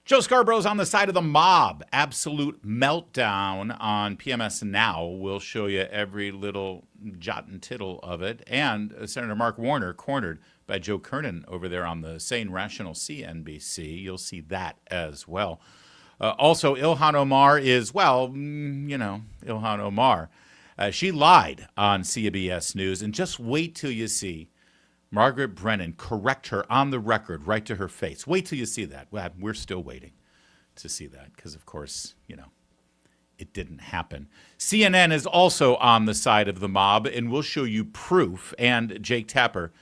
Joe Scarborough's on the side of the mob. Absolute meltdown on MSNow. We'll show you every little jot and tittle of it. And Senator Mark Warner cornered by Joe Kernan over there on the sane, rational CNBC. You'll see that as well. Also, Ilhan Omar is, well, Ilhan Omar. She lied on CBS News. And just wait till you see Margaret Brennan correct her on the record right to her face. Wait till you see that. Well, we're still waiting to see that because, of course, it didn't happen. CNN is also on the side of the mob, and we'll show you proof. And Jake Tapper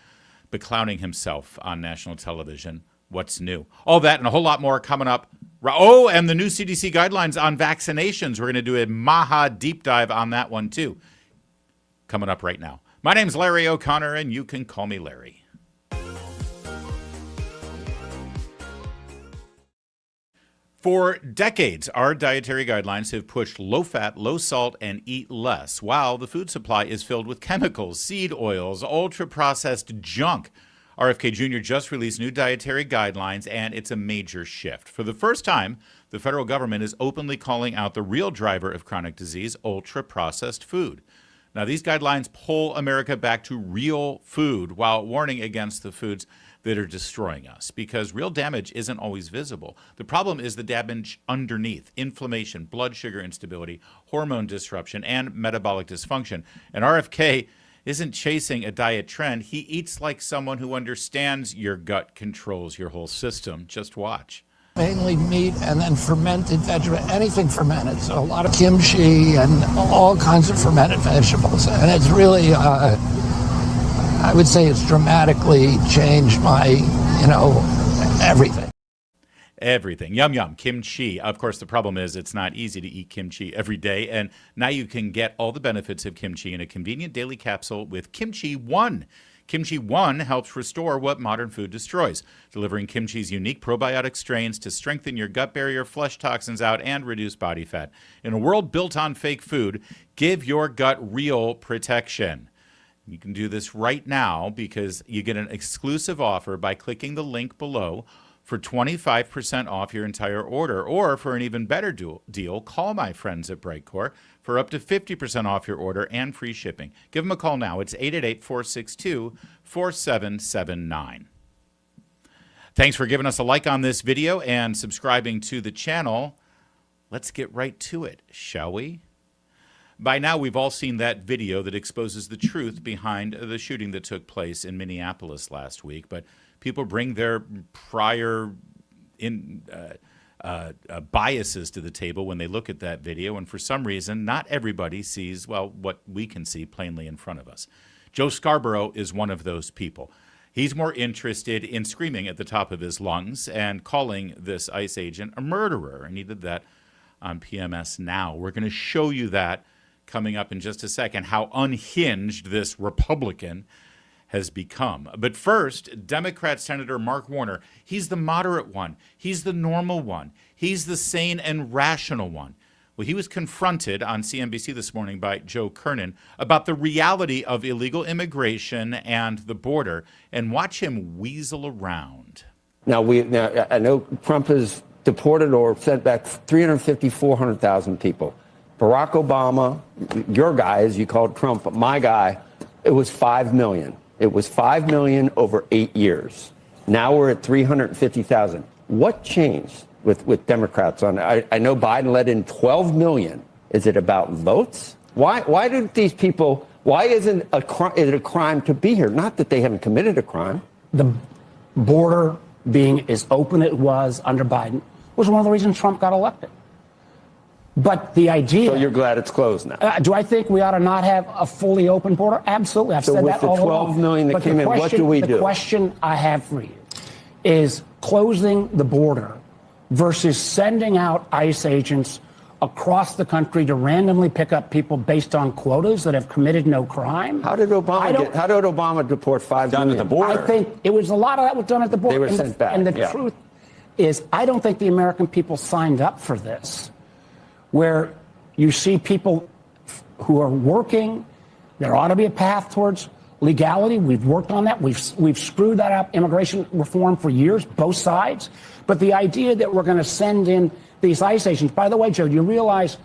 beclowning himself on national television. What's new? All that and a whole lot more coming up. Oh, and the new CDC guidelines on vaccinations. We're going to do a Maha deep dive on that one, too. Coming up right now. My name's Larry O'Connor, and you can call me Larry. For decades, our dietary guidelines have pushed low fat, low salt, and eat less, while the food supply is filled with chemicals, seed oils, ultra-processed junk. RFK Jr. just released new dietary guidelines, and it's a major shift. For the first time, the federal government is openly calling out the real driver of chronic disease, ultra-processed food. Now, these guidelines pull America back to real food while warning against the foods that are destroying us, because real damage isn't always visible. The problem is the damage underneath: inflammation, blood sugar instability, hormone disruption, and metabolic dysfunction. And RFK isn't chasing a diet trend. He eats like someone who understands your gut controls your whole system. Just watch. Mainly meat and then fermented vegetables, anything fermented. So a lot of kimchi and all kinds of fermented vegetables. And it's really, I would say it's dramatically changed my, everything. Everything. Yum, yum. Kimchi. Of course, the problem is it's not easy to eat kimchi every day. And now you can get all the benefits of kimchi in a convenient daily capsule with Kimchi One. Kimchi One helps restore what modern food destroys, delivering kimchi's unique probiotic strains to strengthen your gut barrier, flush toxins out, and reduce body fat. In a world built on fake food, give your gut real protection. You can do this right now because you get an exclusive offer by clicking the link below for 25% off your entire order. Or for an even better deal, call my friends at Brightcore for up to 50% off your order and free shipping. Give them a call now. It's 888-462-4779. Thanks for giving us a like on this video and subscribing to the channel. Let's get right to it, shall we? By now, we've all seen that video that exposes the truth behind the shooting that took place in Minneapolis last week. But people bring their prior biases to the table when they look at that video. And for some reason, not everybody sees, well, what we can see plainly in front of us. Joe Scarborough is one of those people. He's more interested in screaming at the top of his lungs and calling this ICE agent a murderer. And he did that on MSNow. We're going to show you that coming up in just a second, how unhinged this Republican has become. But first, Democrat Senator Mark Warner, he's the moderate one. He's the normal one. He's the sane and rational one. Well, he was confronted on CNBC this morning by Joe Kernan about the reality of illegal immigration and the border, and watch him weasel around. Now, I know Trump has deported or sent back 350, 400,000 people. Barack Obama, your guy, as you called Trump, but my guy, it was 5 million. It was 5 million over 8 years. Now we're at 350,000. What changed with Democrats on it? I know Biden let in 12 million. Is it about votes? Why do these people, why isn't it a crime to be here? Not that they haven't committed a crime. The border being as open as it was under Biden was one of the reasons Trump got elected. But the idea... So you're glad it's closed now? Do I think we ought to not have a fully open border? Absolutely. I've said that all along. So with the 12 million that came in, what do we do? The question I have for you is closing the border versus sending out ICE agents across the country to randomly pick up people based on quotas that have committed no crime. How did Obama deport 5 million? Done at the border. I think it was a lot of that was done at the border. They were sent back. And the truth is, I don't think the American people signed up for this, where you see people who are working. There ought to be a path towards legality. We've worked on that. We've screwed that up, immigration reform for years, both sides. But the idea that we're going to send in these ICE agents, by the way, Joe, do you realize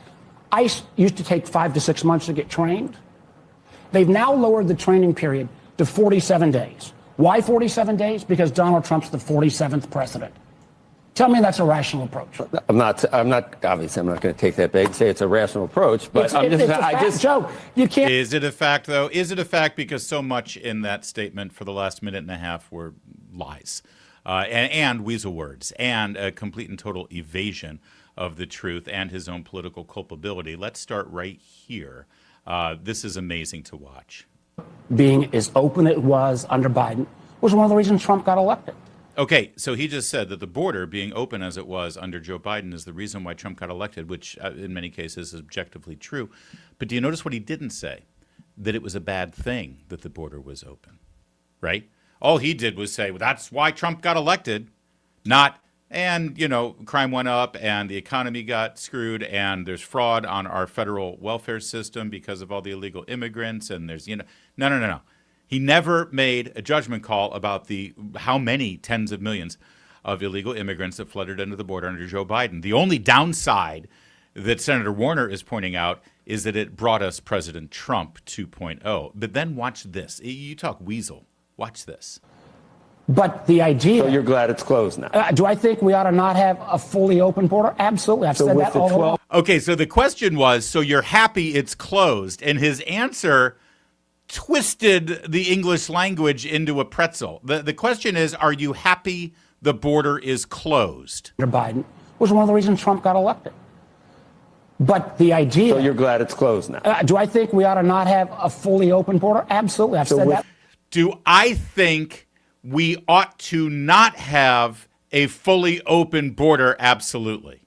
ICE used to take 5 to 6 months to get trained? They've now lowered the training period to 47 days. Why 47 days? Because Donald Trump's the 47th president. Tell me that's a rational approach. Obviously, I'm not going to take that bait and say it's a rational approach, but Joe, you can't. Is it a fact, though? Is it a fact because so much in that statement for the last minute and a half were lies and weasel words and a complete and total evasion of the truth and his own political culpability? Let's start right here. This is amazing to watch. Being as open as it was under Biden was one of the reasons Trump got elected. Okay, so he just said that the border being open as it was under Joe Biden is the reason why Trump got elected, which in many cases is objectively true. But do you notice what he didn't say? That it was a bad thing that the border was open, right? All he did was say, well, that's why Trump got elected, not, and, you know, crime went up and the economy got screwed and there's fraud on our federal welfare system because of all the illegal immigrants and there's, you know, no. He never made a judgment call about the how many tens of millions of illegal immigrants that flooded into the border under Joe Biden. The only downside that Senator Warner is pointing out is that it brought us President Trump 2.0. But then watch this. You talk weasel. Watch this. But the idea... So you're glad it's closed now? Do I think we ought to not have a fully open border? Absolutely. I've said that all along. Okay, so the question was, so you're happy it's closed? And his answer twisted the English language into a pretzel. The question is, are you happy the border is closed? Biden was one of the reasons Trump got elected. But the idea... So you're glad it's closed now? Do I think we ought to not have a fully open border? Absolutely. I've said that. Do I think we ought to not have a fully open border? Absolutely.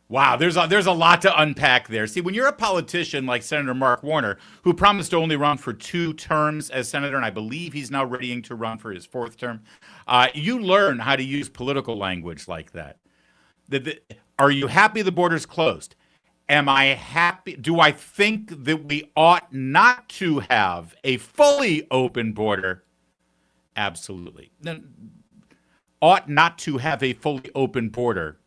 Wow, there's a lot to unpack there. See, when you're a politician like Senator Mark Warner, who promised to only run for 2 terms as senator, and I believe he's now readying to run for his 4th term, you learn how to use political language like that. Are you happy the border's closed? Am I happy? Do I think that we ought not to have a fully open border? Absolutely. Ought not to have a fully open border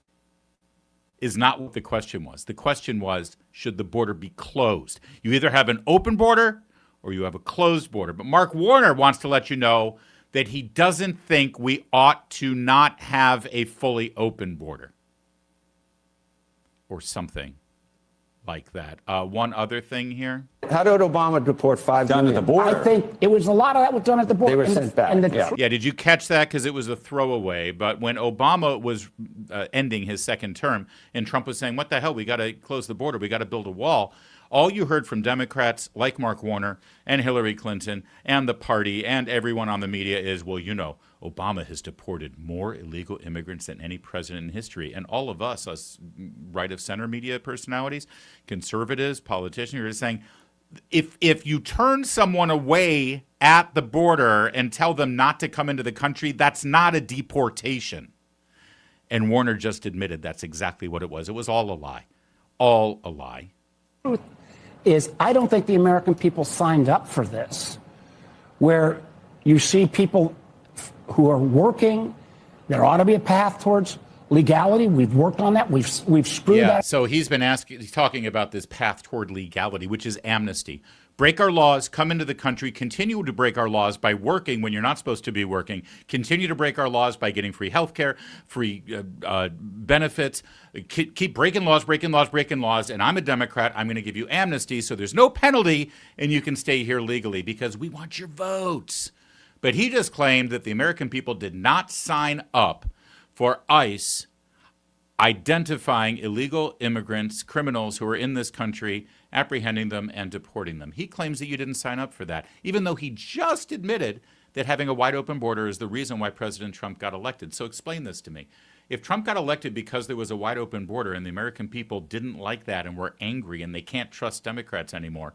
is not what the question was. The question was, should the border be closed? You either have an open border or you have a closed border. But Mark Warner wants to let you know that he doesn't think we ought to not have a fully open border or something like that. One other thing here. How did Obama deport 5 million? Down at the border. I think it was a lot of that was done at the border. They were sent back. Yeah, did you catch that? Because it was a throwaway. But when Obama was ending his 2nd term and Trump was saying, what the hell, we got to close the border, we got to build a wall, all you heard from Democrats like Mark Warner and Hillary Clinton and the party and everyone on the media is, well, you know, Obama has deported more illegal immigrants than any president in history. And all of us right-of-center media personalities, conservatives, politicians, are saying, if you turn someone away at the border and tell them not to come into the country, that's not a deportation. And Warner just admitted that's exactly what it was. It was all a lie. All a lie. Is I don't think the American people signed up for this, where you see people who are working. There ought to be a path towards legality. We've worked on that. We've screwed that. So he's talking about this path toward legality, which is amnesty. Break our laws, come into the country, continue to break our laws by working when you're not supposed to be working, continue to break our laws by getting free health care, free benefits, keep breaking laws, and I'm a Democrat, I'm going to give you amnesty so there's no penalty and you can stay here legally because we want your votes. But he just claimed that the American people did not sign up for ICE identifying illegal immigrants, criminals who are in this country, apprehending them and deporting them. He claims that you didn't sign up for that, even though he just admitted that having a wide open border is the reason why President Trump got elected. So explain this to me. If Trump got elected because there was a wide open border and the American people didn't like that and were angry and they can't trust Democrats anymore,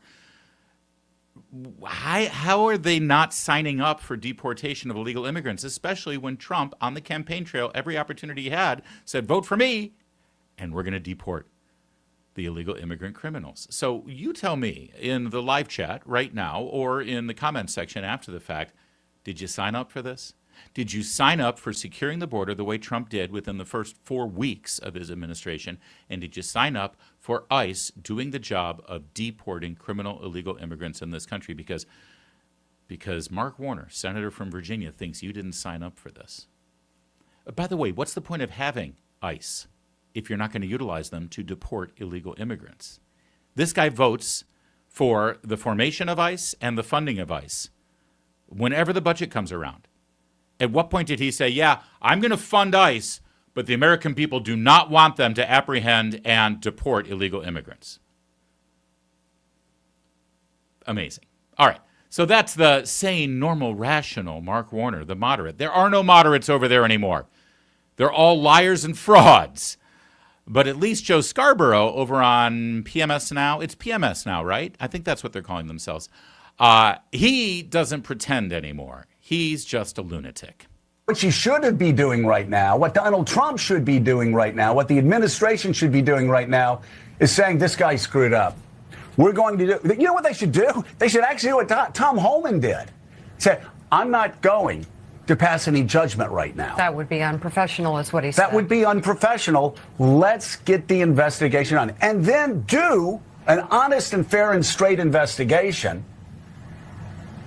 how are they not signing up for deportation of illegal immigrants, especially when Trump, on the campaign trail, every opportunity he had, said, vote for me, and we're going to deport the illegal immigrant criminals. So you tell me in the live chat right now or in the comment section after the fact, did you sign up for this? Did you sign up for securing the border the way Trump did within the first 4 weeks of his administration? And did you sign up for ICE doing the job of deporting criminal illegal immigrants in this country? Because Mark Warner, senator from Virginia, thinks you didn't sign up for this. By the way, what's the point of having ICE if you're not going to utilize them to deport illegal immigrants? This guy votes for the formation of ICE and the funding of ICE whenever the budget comes around. At what point did he say, yeah, I'm going to fund ICE, but the American people do not want them to apprehend and deport illegal immigrants? Amazing. All right. So that's the sane, normal, rational Mark Warner, the moderate. There are no moderates over there anymore. They're all liars and frauds. But at least Joe Scarborough over on MSNow, it's MSNow, right? I think that's what they're calling themselves. He doesn't pretend anymore. He's just a lunatic. What you should be doing right now, what Donald Trump should be doing right now, what the administration should be doing right now is saying this guy screwed up. We're going to do, you know what they should do? They should actually do what Tom Homan did. Say, I'm not going to pass any judgment right now. That would be unprofessional, is what he said. That would be unprofessional. Let's get the investigation on. And then do an honest and fair and straight investigation.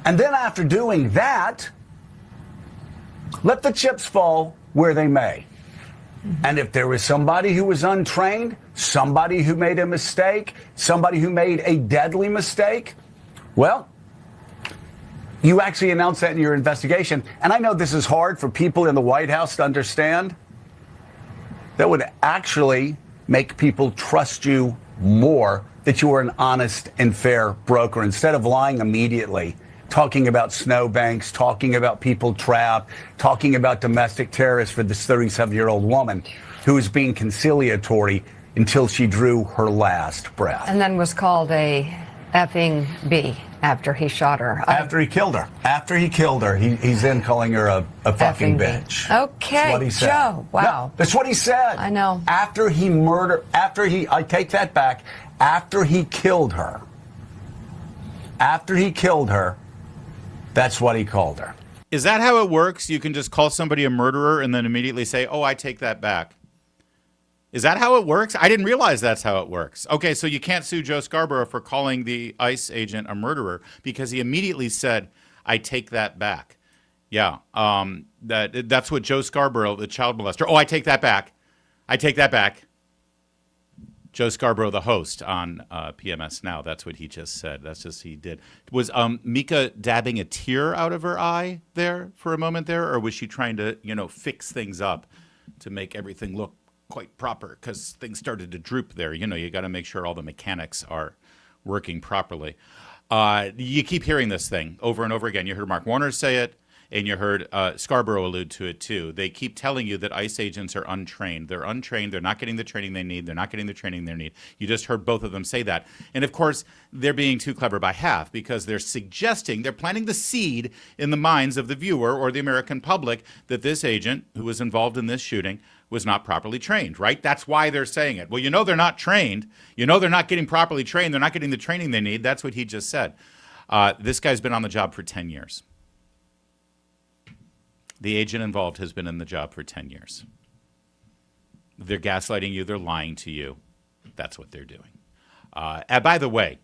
And then after doing that, let the chips fall where they may. And if there was somebody who was untrained, somebody who made a mistake, somebody who made a deadly mistake, well, you actually announce that in your investigation. And I know this is hard for people in the White House to understand. That would actually make people trust you more, that you are an honest and fair broker, instead of lying immediately, talking about snowbanks, talking about people trapped, talking about domestic terrorists for this 37-year-old woman who is being conciliatory until she drew her last breath. And then was called a effing B after he shot her. After he killed her. After he killed her, he's then calling her a fucking Effing B. bitch. Okay, That's what he said. Joe, wow. No, that's what he said. I know. I take that back, after he killed her, that's what he called her. Is that how it works? You can just call somebody a murderer and then immediately say, oh, I take that back. Is that how it works? I didn't realize that's how it works. Okay, so you can't sue Joe Scarborough for calling the ICE agent a murderer because he immediately said, I take that back. Yeah, that's what Joe Scarborough, the child molester. Oh, I take that back. I take that back. Joe Scarborough, the host on MSNow, that's what he just said. That's just he did. Was Mika dabbing a tear out of her eye there for a moment there, or was she trying to, fix things up to make everything look quite proper? Because things started to droop there. You got to make sure all the mechanics are working properly. You keep hearing this thing over and over again. You heard Mark Warner say it, and you heard Scarborough allude to it too. They keep telling you that ICE agents are untrained. They're untrained. They're not getting the training they need. They're not getting the training they need. You just heard both of them say that. And of course, they're being too clever by half because they're planting the seed in the minds of the viewer or the American public that this agent who was involved in this shooting was not properly trained, right? That's why they're saying it. Well, they're not trained. They're not getting properly trained. They're not getting the training they need. That's what he just said. This guy's been on the job for 10 years. The agent involved has been in the job for 10 years. They're gaslighting you. They're lying to you. That's what they're doing. And by the way,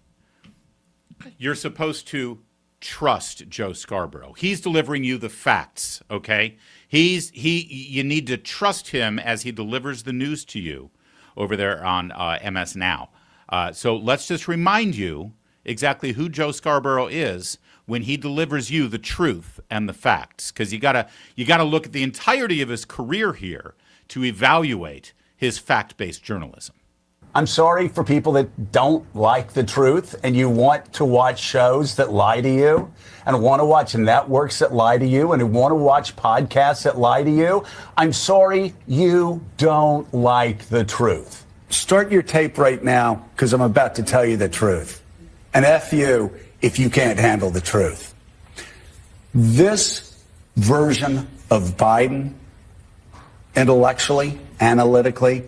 you're supposed to trust Joe Scarborough. He's delivering you the facts, okay? You need to trust him as he delivers the news to you over there on MSNow. So let's just remind you exactly who Joe Scarborough is when he delivers you the truth and the facts, because you gotta look at the entirety of his career here to evaluate his fact-based journalism. I'm sorry for people that don't like the truth and you want to watch shows that lie to you and want to watch networks that lie to you and who want to watch podcasts that lie to you. I'm sorry you don't like the truth. Start your tape right now because I'm about to tell you the truth. And F you if you can't handle the truth. This version of Biden, intellectually, analytically,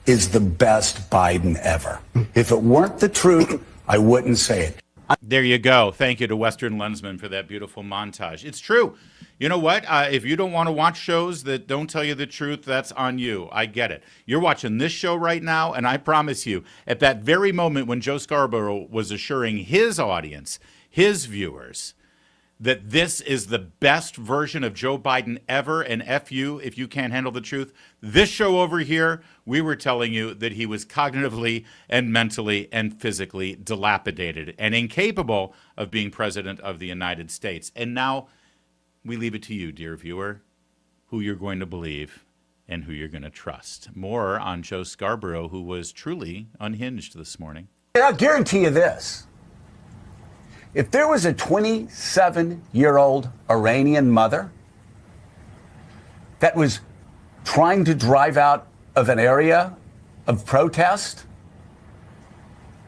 is the best Biden ever. If it weren't the truth, I wouldn't say it. There you go. Thank you to Western Lensman for that beautiful montage. It's true. You know what? If you don't want to watch shows that don't tell you the truth, that's on you. I get it. You're watching this show right now, and I promise you, at that very moment when Joe Scarborough was assuring his audience, his viewers, that this is the best version of Joe Biden ever, and F you if you can't handle the truth. This show over here, we were telling you that he was cognitively and mentally and physically dilapidated and incapable of being president of the United States. And now we leave it to you, dear viewer, who you're going to believe and who you're going to trust. More on Joe Scarborough, who was truly unhinged this morning. And I'll guarantee you this. If there was a 27-year-old Iranian mother that was trying to drive out of an area of protest,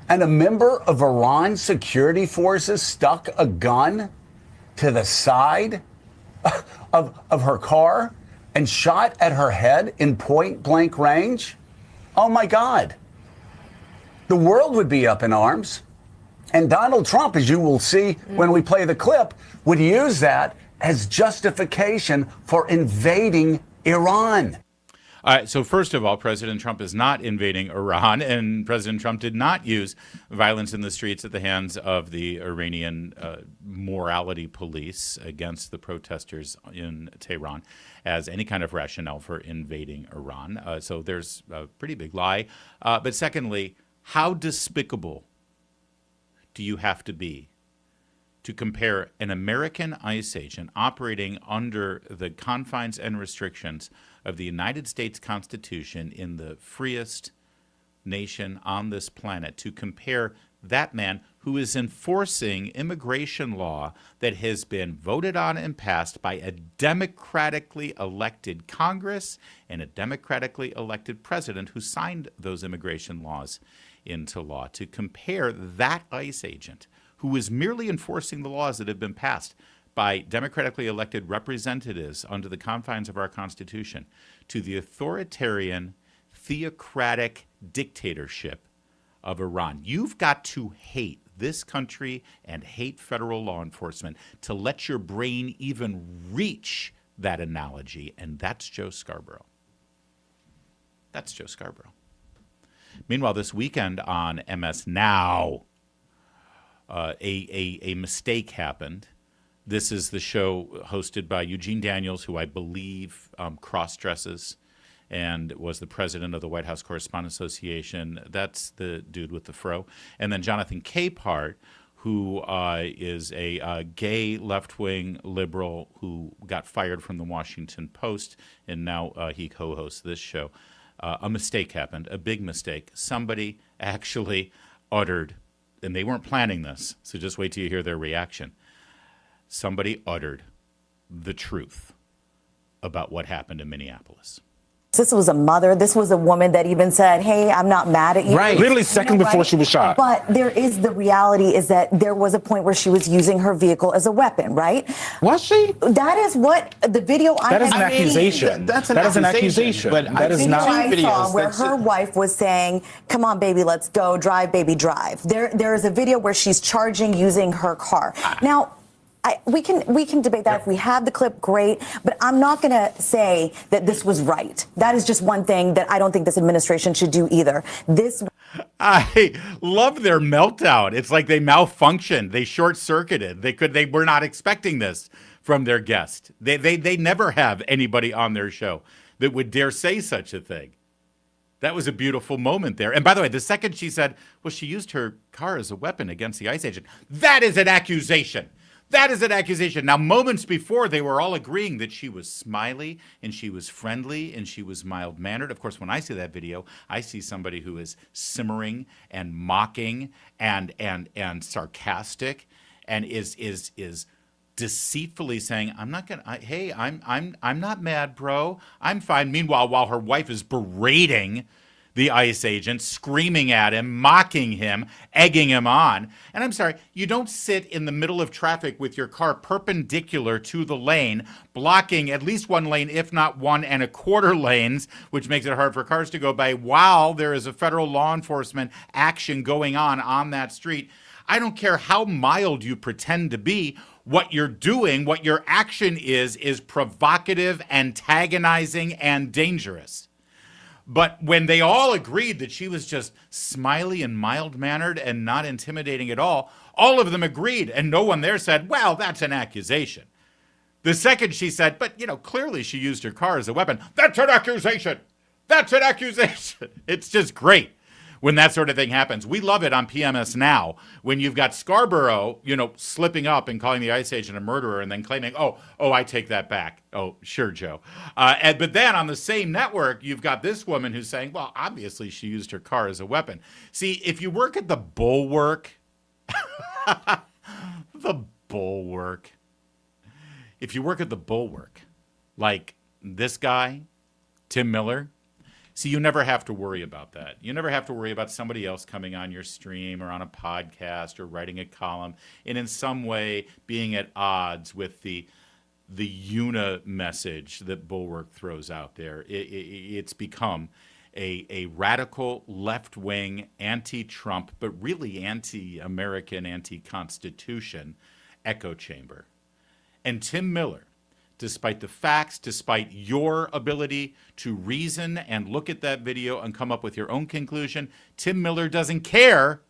and a member of Iran's security forces stuck a gun to the side of her car and shot at her head in point-blank range, oh my God, the world would be up in arms. And Donald Trump, as you will see when we play the clip, would use that as justification for invading Iran. So first of all, President Trump is not invading Iran, and President Trump did not use violence in the streets at the hands of the Iranian morality police against the protesters in Tehran as any kind of rationale for invading Iran. So there's a pretty big lie. But secondly, how despicable do you have to be to compare an American ICE agent operating under the confines and restrictions of the United States Constitution in the freest nation on this planet, to compare that man who is enforcing immigration law that has been voted on and passed by a democratically elected Congress and a democratically elected president who signed those immigration laws into law, to compare that ICE agent who is merely enforcing the laws that have been passed by democratically elected representatives under the confines of our Constitution to the authoritarian, theocratic dictatorship of Iran. You've got to hate this country and hate federal law enforcement to let your brain even reach that analogy, and that's Joe Scarborough. That's Joe Scarborough. Meanwhile, this weekend on MSNow, a mistake happened. This is the show hosted by Eugene Daniels, who I believe cross-dresses and was the president of the White House Correspondents Association. That's the dude with the fro. And then Jonathan Capehart, who is a gay left-wing liberal who got fired from the Washington Post, and now he co-hosts this show. A mistake happened, a big mistake. Somebody actually uttered, and they weren't planning this, so just wait till you hear their reaction. Somebody uttered the truth about what happened in Minneapolis. This was a mother. This was a woman that even said, hey, I'm not mad at you. Right. Literally seconds before she was shot. But there is the reality is that there was a point where she was using her vehicle as a weapon, right? Was she? That is what the video That is an accusation. That is an accusation. But that is not. I saw where her wife was saying, come on, baby, let's go. Drive, baby, drive. There is a video where she's charging using her car. Now, we can debate that if we have the clip, great, but I'm not going to say that this was right. That is just one thing that I don't think this administration should do either. I love their meltdown. It's like they malfunctioned. They short-circuited. They were not expecting this from their guest. They never have anybody on their show that would dare say such a thing. That was a beautiful moment there. And by the way, the second she said, well, she used her car as a weapon against the ICE agent, that is an accusation. That is an accusation. Now, moments before, they were all agreeing that she was smiley and she was friendly and she was mild-mannered. Of course, when I see that video, I see somebody who is simmering and mocking and sarcastic and is deceitfully saying, "I'm not gonna. I'm not mad, bro. I'm fine." Meanwhile, while her wife is berating the ICE agent, screaming at him, mocking him, egging him on. And I'm sorry, you don't sit in the middle of traffic with your car perpendicular to the lane, blocking at least one lane, if not 1.25 lanes, which makes it hard for cars to go by, while there is a federal law enforcement action going on that street. I don't care how mild you pretend to be. What you're doing, what your action is provocative, antagonizing, and dangerous. But when they all agreed that she was just smiley and mild-mannered and not intimidating at all of them agreed, and no one there said, well, that's an accusation. The second she said, but, clearly she used her car as a weapon, that's an accusation. That's an accusation. It's just great when that sort of thing happens. We love it on PMS Now when you've got Scarborough, slipping up and calling the ICE agent a murderer and then claiming, oh, I take that back. Oh, sure, Joe. But then on the same network, you've got this woman who's saying, well, obviously she used her car as a weapon. See, if you work at the Bulwark, if you work at the Bulwark, like this guy, Tim Miller, see, you never have to worry about that. You never have to worry about somebody else coming on your stream or on a podcast or writing a column and in some way being at odds with the una message that Bulwark throws out there. It's become a radical left-wing, anti-Trump, but really anti-American, anti-Constitution echo chamber. And Tim Miller, despite the facts, despite your ability to reason and look at that video and come up with your own conclusion, Tim Miller doesn't care.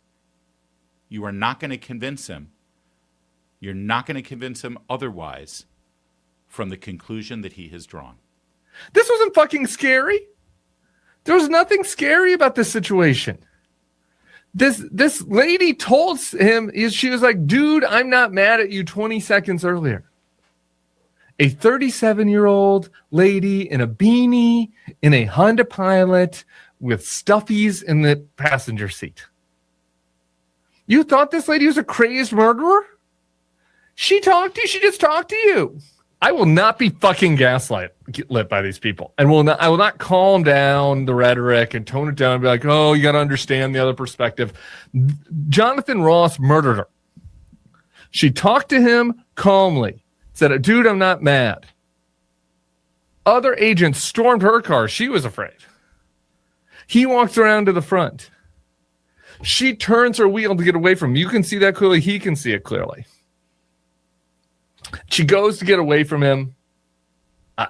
You are not going to convince him. You're not going to convince him otherwise from the conclusion that he has drawn. This wasn't fucking scary. There was nothing scary about this situation. This lady told him, she was like, dude, I'm not mad at you 20 seconds earlier. A 37-year-old lady in a beanie, in a Honda Pilot, with stuffies in the passenger seat. You thought this lady was a crazed murderer? She talked to you. She just talked to you. I will not be fucking lit by these people. And I will not calm down the rhetoric and tone it down and be like, oh, you got to understand the other perspective. Jonathan Ross murdered her. She talked to him calmly. Said, dude, I'm not mad. Other agents stormed her car. She was afraid. He walks around to the front. She turns her wheel to get away from him. You can see that clearly. He can see it clearly. She goes to get away from him.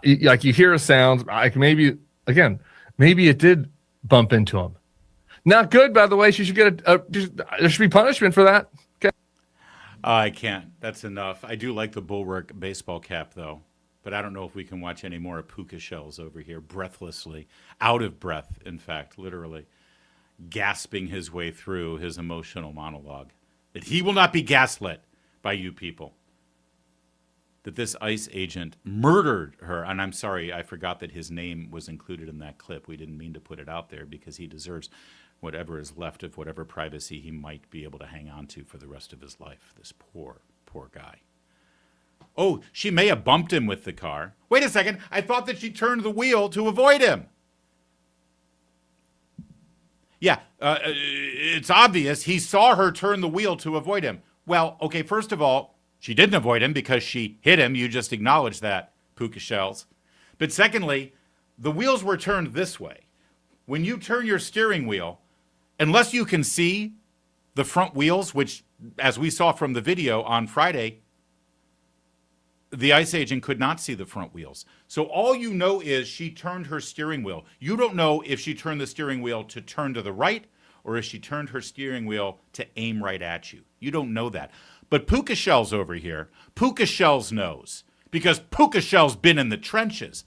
Like you hear a sound. Like maybe it did bump into him. Not good, by the way. She should get there should be punishment for that. I can't. That's enough. I do like the Bulwark baseball cap, though. But I don't know if we can watch any more of Puka Shells over here, breathlessly, out of breath, in fact, literally, gasping his way through his emotional monologue. That he will not be gaslit by you people. That this ICE agent murdered her. And I'm sorry, I forgot that his name was included in that clip. We didn't mean to put it out there because he deserves whatever is left of whatever privacy he might be able to hang on to for the rest of his life. This poor, poor guy. Oh, she may have bumped him with the car. Wait a second. I thought that she turned the wheel to avoid him. Yeah, it's obvious he saw her turn the wheel to avoid him. Well, okay, first of all, she didn't avoid him because she hit him. You just acknowledged that, Puka Shells. But secondly, the wheels were turned this way. When you turn your steering wheel, unless you can see the front wheels, which, as we saw from the video on Friday, the ICE agent could not see the front wheels. So all you know is she turned her steering wheel. You don't know if she turned the steering wheel to turn to the right or if she turned her steering wheel to aim right at you. You don't know that. But Puka Shells over here, Puka Shells knows, because Puka Shells been in the trenches.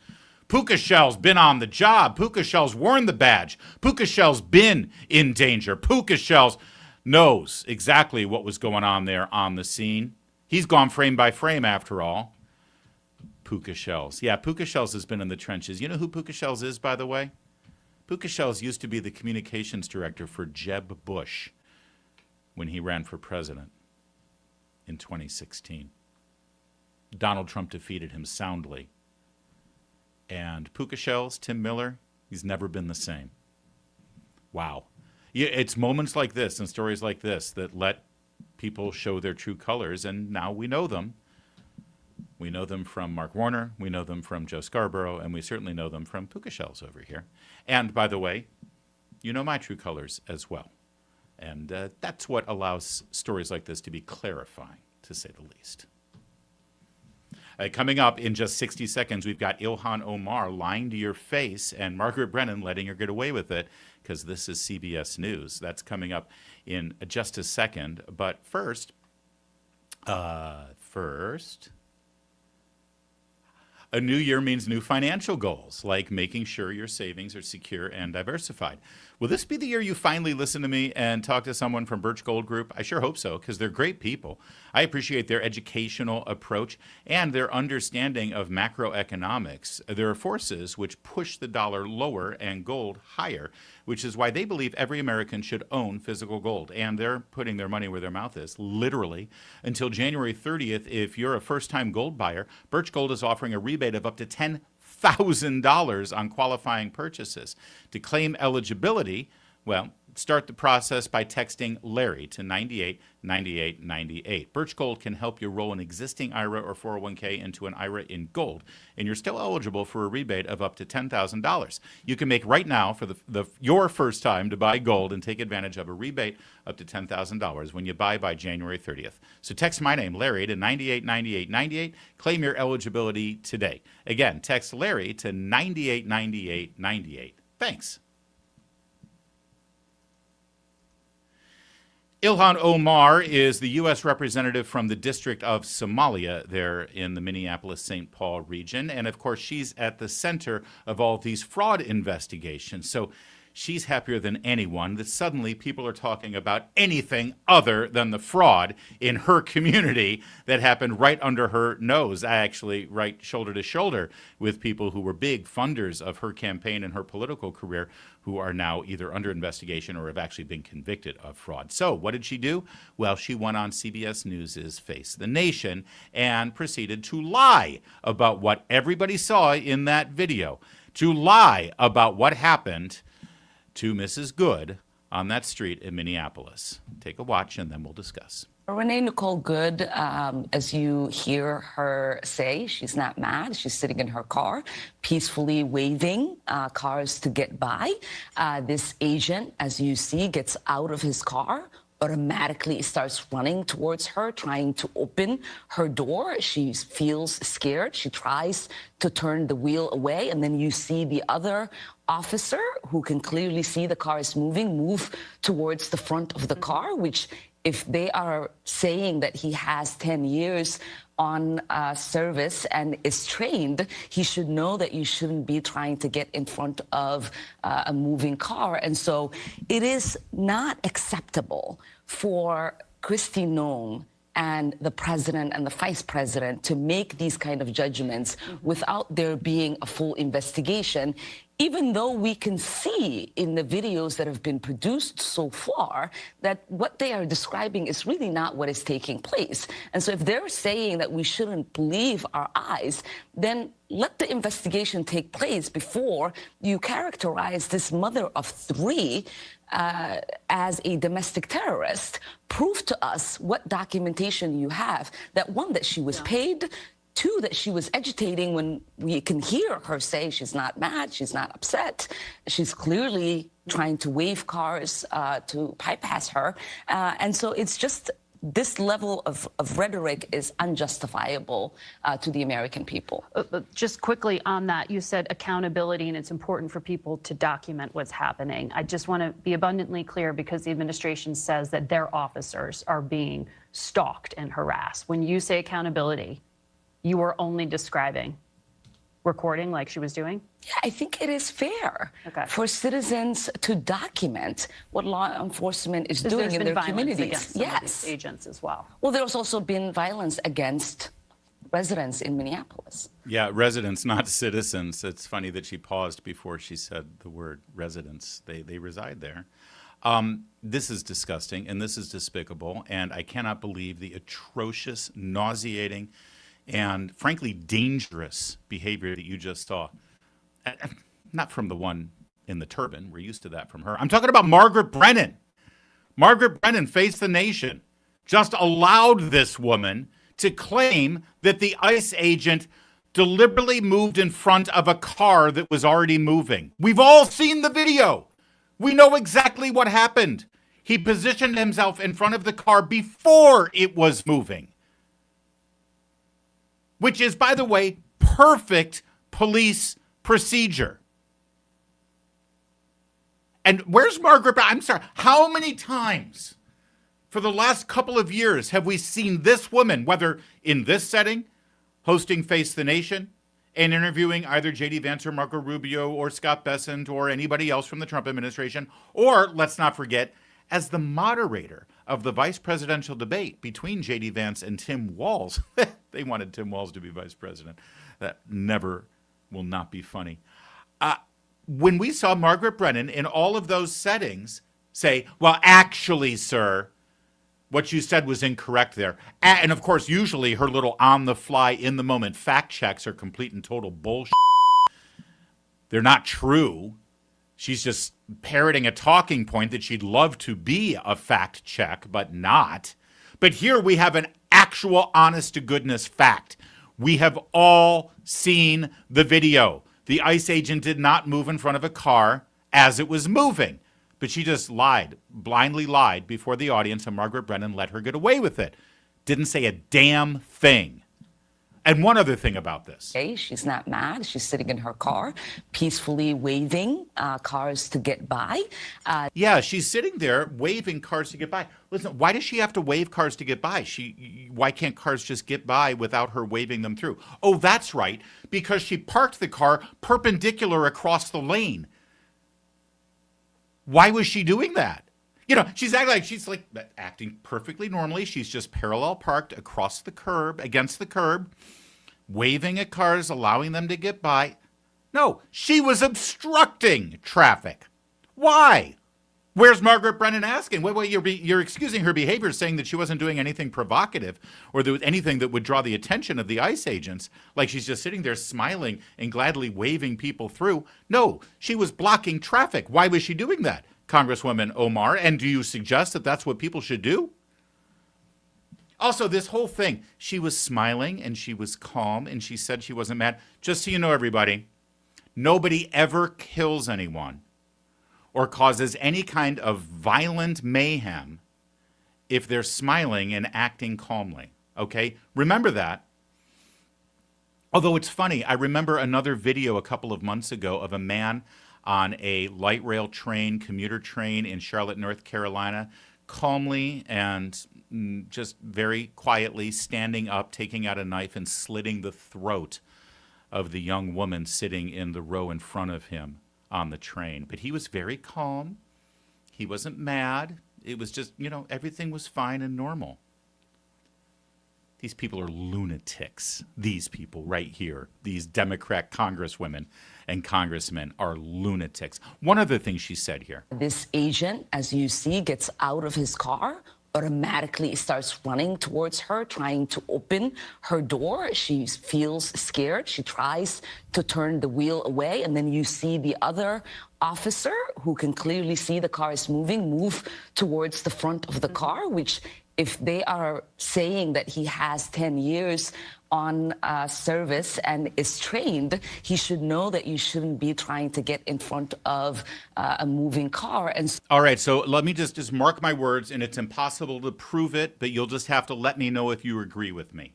Puka Shells been on the job. Puka Shells worn the badge. Puka Shells been in danger. Puka Shells knows exactly what was going on there on the scene. He's gone frame by frame after all. Puka Shells. Yeah, Puka Shells has been in the trenches. You know who Puka Shells is, by the way? Puka Shells used to be the communications director for Jeb Bush when he ran for president in 2016. Donald Trump defeated him soundly. And Puka Shells, Tim Miller, he's never been the same. Wow. Yeah, it's moments like this and stories like this that let people show their true colors, and now we know them. We know them from Mark Warner, we know them from Joe Scarborough, and we certainly know them from Puka Shells over here. And by the way, you know my true colors as well. And that's what allows stories like this to be clarifying, to say the least. Coming up in just 60 seconds, we've got Ilhan Omar lying to your face and Margaret Brennan letting her get away with it, because this is CBS News. That's coming up in just a second. But first, a new year means new financial goals, like making sure your savings are secure and diversified. Will this be the year you finally listen to me and talk to someone from Birch Gold Group? I sure hope so, because they're great people. I appreciate their educational approach and their understanding of macroeconomics. There are forces which push the dollar lower and gold higher, which is why they believe every American should own physical gold. And they're putting their money where their mouth is, literally. Until January 30th, if you're a first-time gold buyer, Birch Gold is offering a rebate of up to $10,000 on qualifying purchases. To claim eligibility, well, start the process by texting Larry to 989898. Birch Gold can help you roll an existing IRA or 401k into an IRA in gold, and you're still eligible for a rebate of up to $10,000. You can make right now for your first time to buy gold and take advantage of a rebate up to $10,000 when you buy by January 30th. So text my name, Larry, to 989898. Claim your eligibility today. Again, text Larry to 989898. Thanks. Ilhan Omar is the U.S. representative from the District of Somalia there in the Minneapolis-St. Paul region. And, of course, she's at the center of all these fraud investigations. So she's happier than anyone that suddenly people are talking about anything other than the fraud in her community that happened right under her nose. I actually right shoulder to shoulder with people who were big funders of her campaign and her political career, who are now either under investigation or have actually been convicted of fraud. So what did she do? Well, she went on CBS News' Face the Nation and proceeded to lie about what everybody saw in that video, to lie about what happened to Mrs. Good on that street in Minneapolis. Take a watch and then we'll discuss. Renee Nicole Good, as you hear her say, she's not mad. She's sitting in her car, peacefully waving cars to get by. This agent, as you see, gets out of his car, automatically starts running towards her, trying to open her door. She feels scared. She tries to turn the wheel away, and then you see the other officer, who can clearly see the car is moving, move towards the front of the car, which, if they are saying that he has 10 years on service and is trained, he should know that you shouldn't be trying to get in front of a moving car. And so it is not acceptable for Kristi Noem and the president and the vice president to make these kind of judgments without there being a full investigation, even though we can see in the videos that have been produced so far that what they are describing is really not what is taking place. And so if they're saying that we shouldn't believe our eyes, then let the investigation take place before you characterize this mother of three as a domestic terrorist. Prove to us what documentation you have, that one, that she was paid, two, that she was agitating when we can hear her say she's not mad, she's not upset. She's clearly trying to wave cars to bypass her. And so it's just, this level of rhetoric is unjustifiable to the American people. Just quickly on that, you said accountability, and it's important for people to document what's happening. I just want to be abundantly clear, because the administration says that their officers are being stalked and harassed. When you say accountability, you are only describing recording like she was doing? Yeah, I think it is fair for citizens to document what law enforcement is doing in their communities. Against some of these agents as well. Well, there's also been violence against residents in Minneapolis. Yeah, residents, not citizens. It's funny that she paused before she said the word residents. They reside there. This is disgusting, and this is despicable, and I cannot believe the atrocious, nauseating, and frankly dangerous behavior that you just saw. Not from the one in the turban. We're used to that from her. I'm talking about Margaret Brennan. Margaret Brennan, Face the Nation, just allowed this woman to claim that the ICE agent deliberately moved in front of a car that was already moving. We've all seen the video. We know exactly what happened. He positioned himself in front of the car before it was moving, which is, by the way, perfect police procedure. And where's Margaret? I'm sorry, how many times for the last couple of years have we seen this woman, whether in this setting, hosting Face the Nation and interviewing either J.D. Vance or Marco Rubio or Scott Bessent or anybody else from the Trump administration, or, let's not forget, as the moderator of the vice presidential debate between J.D. Vance and Tim Walz. They wanted Tim Walz to be vice president. That never will not be funny. When we saw Margaret Brennan in all of those settings say, well, actually, sir, what you said was incorrect there. And of course, usually her little on-the-fly, in-the-moment fact checks are complete and total bullshit. They're not true. She's just parroting a talking point that she'd love to be a fact check, but not. But here we have an actual honest-to-goodness fact. We have all seen the video. The ICE agent did not move in front of a car as it was moving. But she just lied, blindly lied before the audience, and Margaret Brennan let her get away with it. Didn't say a damn thing. And one other thing about this. Okay, she's not mad. She's sitting in her car, peacefully waving cars to get by. Yeah, she's sitting there waving cars to get by. Listen, why does she have to wave cars to get by? Why can't cars just get by without her waving them through? Oh, that's right, because she parked the car perpendicular across the lane. Why was she doing that? You know, she's acting perfectly normally. She's just parallel parked across the curb, against the curb, waving at cars, allowing them to get by. No, she was obstructing traffic. Why? Where's Margaret Brennan asking? Wait, you're excusing her behavior, saying that she wasn't doing anything provocative or there was anything that would draw the attention of the ICE agents, like she's just sitting there smiling and gladly waving people through. No, she was blocking traffic. Why was she doing that, Congresswoman Omar? And do you suggest that that's what people should do? Also, this whole thing, she was smiling and she was calm and she said she wasn't mad. Just so you know, everybody, nobody ever kills anyone or causes any kind of violent mayhem if they're smiling and acting calmly, okay? Remember that. Although it's funny, I remember another video a couple of months ago of a man on a light rail train, commuter train in Charlotte, North Carolina, calmly and just very quietly standing up, taking out a knife and slitting the throat of the young woman sitting in the row in front of him on the train. But he was very calm. He wasn't mad. It was just, everything was fine and normal. These people are lunatics. These people right here, these Democrat congresswomen and congressmen are lunatics. One other thing she said here. This agent, as you see, gets out of his car, automatically starts running towards her, trying to open her door. She feels scared. She tries to turn the wheel away. And then you see the other officer, who can clearly see the car is moving, move towards the front of the car, which, if they are saying that he has 10 years on service and is trained, he should know that you shouldn't be trying to get in front of a moving car. And all right, so let me just mark my words, and it's impossible to prove it, but you'll just have to let me know if you agree with me.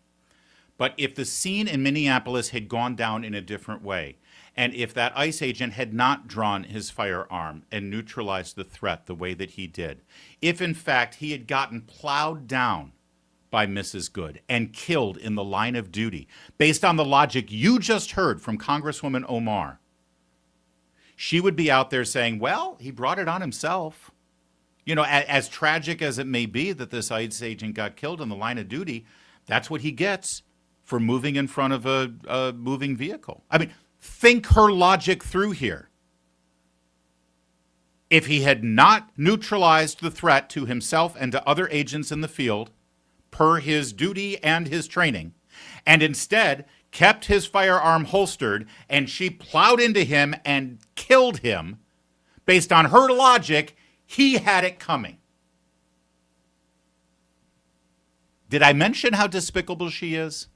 But if the scene in Minneapolis had gone down in a different way, and if that ICE agent had not drawn his firearm and neutralized the threat the way that he did, if in fact he had gotten plowed down by Mrs. Good and killed in the line of duty, based on the logic you just heard from Congresswoman Omar, she would be out there saying, well, he brought it on himself. As tragic as it may be that this ICE agent got killed in the line of duty, that's what he gets for moving in front of a moving vehicle. I mean, think her logic through here. If he had not neutralized the threat to himself and to other agents in the field, per his duty and his training, and instead kept his firearm holstered and she plowed into him and killed him based on her logic, he had it coming. Did I mention how despicable she is?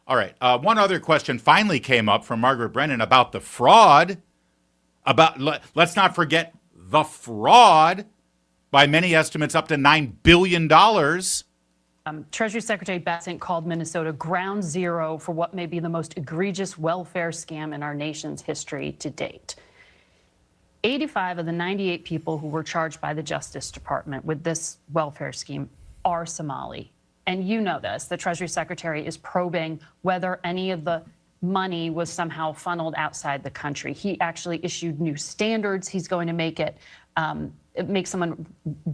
All right. One other question finally came up from Margaret Brennan about the fraud. Let's not forget the fraud, by many estimates up to $9 billion. Treasury Secretary Bessent called Minnesota ground zero for what may be the most egregious welfare scam in our nation's history to date. 85 of the 98 people who were charged by the Justice Department with this welfare scheme are Somali. And you know this, the Treasury Secretary is probing whether any of the money was somehow funneled outside the country. He actually issued new standards. He's going to make it make someone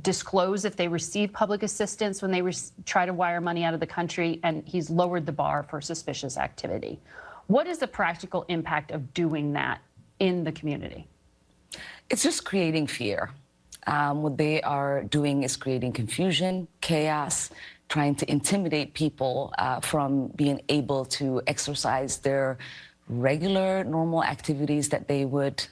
disclose if they receive public assistance when they try to wire money out of the country, and he's lowered the bar for suspicious activity. What is the practical impact of doing that in the community? It's just creating fear. What they are doing is creating confusion, chaos, trying to intimidate people from being able to exercise their regular, normal activities that they would.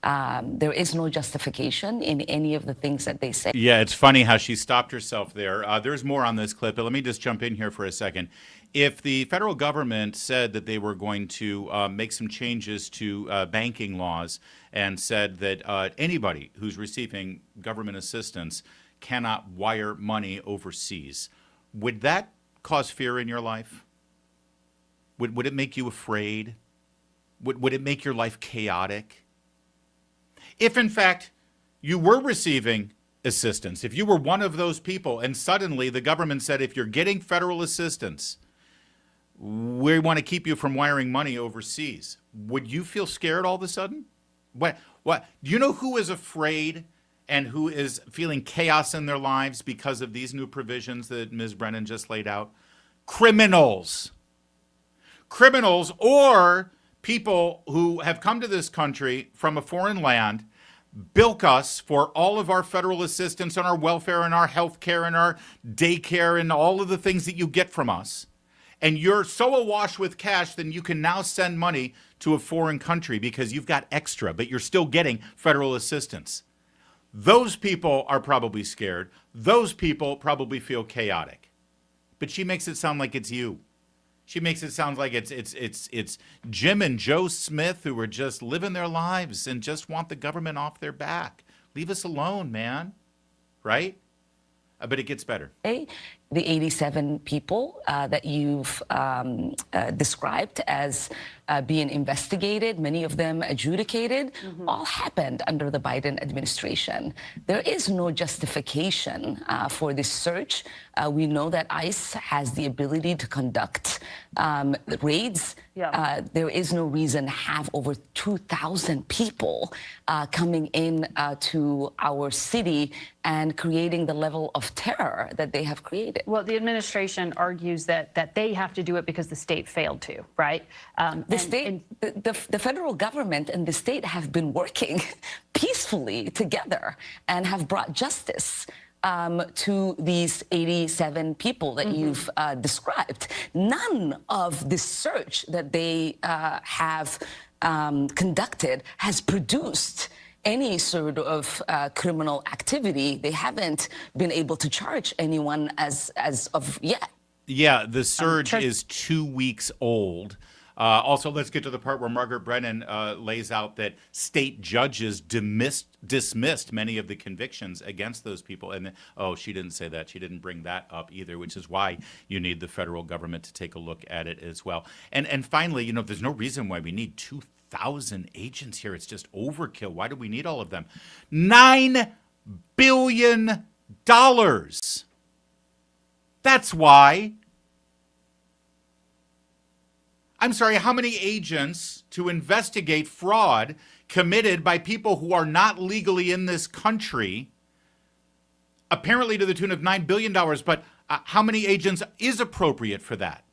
There is no justification in any of the things that they say. Yeah, it's funny how she stopped herself there. There's more on this clip, but let me just jump in here for a second. If the federal government said that they were going to make some changes to banking laws and said that anybody who's receiving government assistance cannot wire money overseas, would that cause fear in your life? Would it make you afraid? Would it make your life chaotic? If, in fact, you were receiving assistance, if you were one of those people and suddenly the government said, if you're getting federal assistance, we want to keep you from wiring money overseas, would you feel scared all of a sudden? What? Do you know who is afraid and who is feeling chaos in their lives because of these new provisions that Ms. Brennan just laid out? Criminals. Criminals or people who have come to this country from a foreign land, bilk us for all of our federal assistance and our welfare and our health care and our daycare and all of the things that you get from us. And you're so awash with cash, then you can now send money to a foreign country because you've got extra, but you're still getting federal assistance. Those people are probably scared. Those people probably feel chaotic. But she makes it sound like it's you. She makes it sound like it's Jim and Joe Smith who are just living their lives and just want the government off their back. Leave us alone, man. Right? But it gets better. The 87 people that you've described as being investigated, many of them adjudicated, all happened under the Biden administration. There is no justification for this search. We know that ICE has the ability to conduct raids. There is no reason to have over 2,000 people coming in to our city and creating the level of terror that they have created. Well, the administration argues that they have to do it because the state failed to, right? The federal government and the state have been working peacefully together and have brought justice to these 87 people that you've described. None of the search that they have conducted has produced any sort of criminal activity. They haven't been able to charge anyone as of yet. Yeah, the surge is 2 weeks old. Also, let's get to the part where Margaret Brennan lays out that state judges dismissed many of the convictions against those people. And she didn't say that. She didn't bring that up either, which is why you need the federal government to take a look at it as well. And finally, there's no reason why we need 2,000 agents here. It's just overkill. Why do we need all of them? $9 billion. That's why. I'm sorry, how many agents to investigate fraud committed by people who are not legally in this country, apparently to the tune of $9 billion, but how many agents is appropriate for that?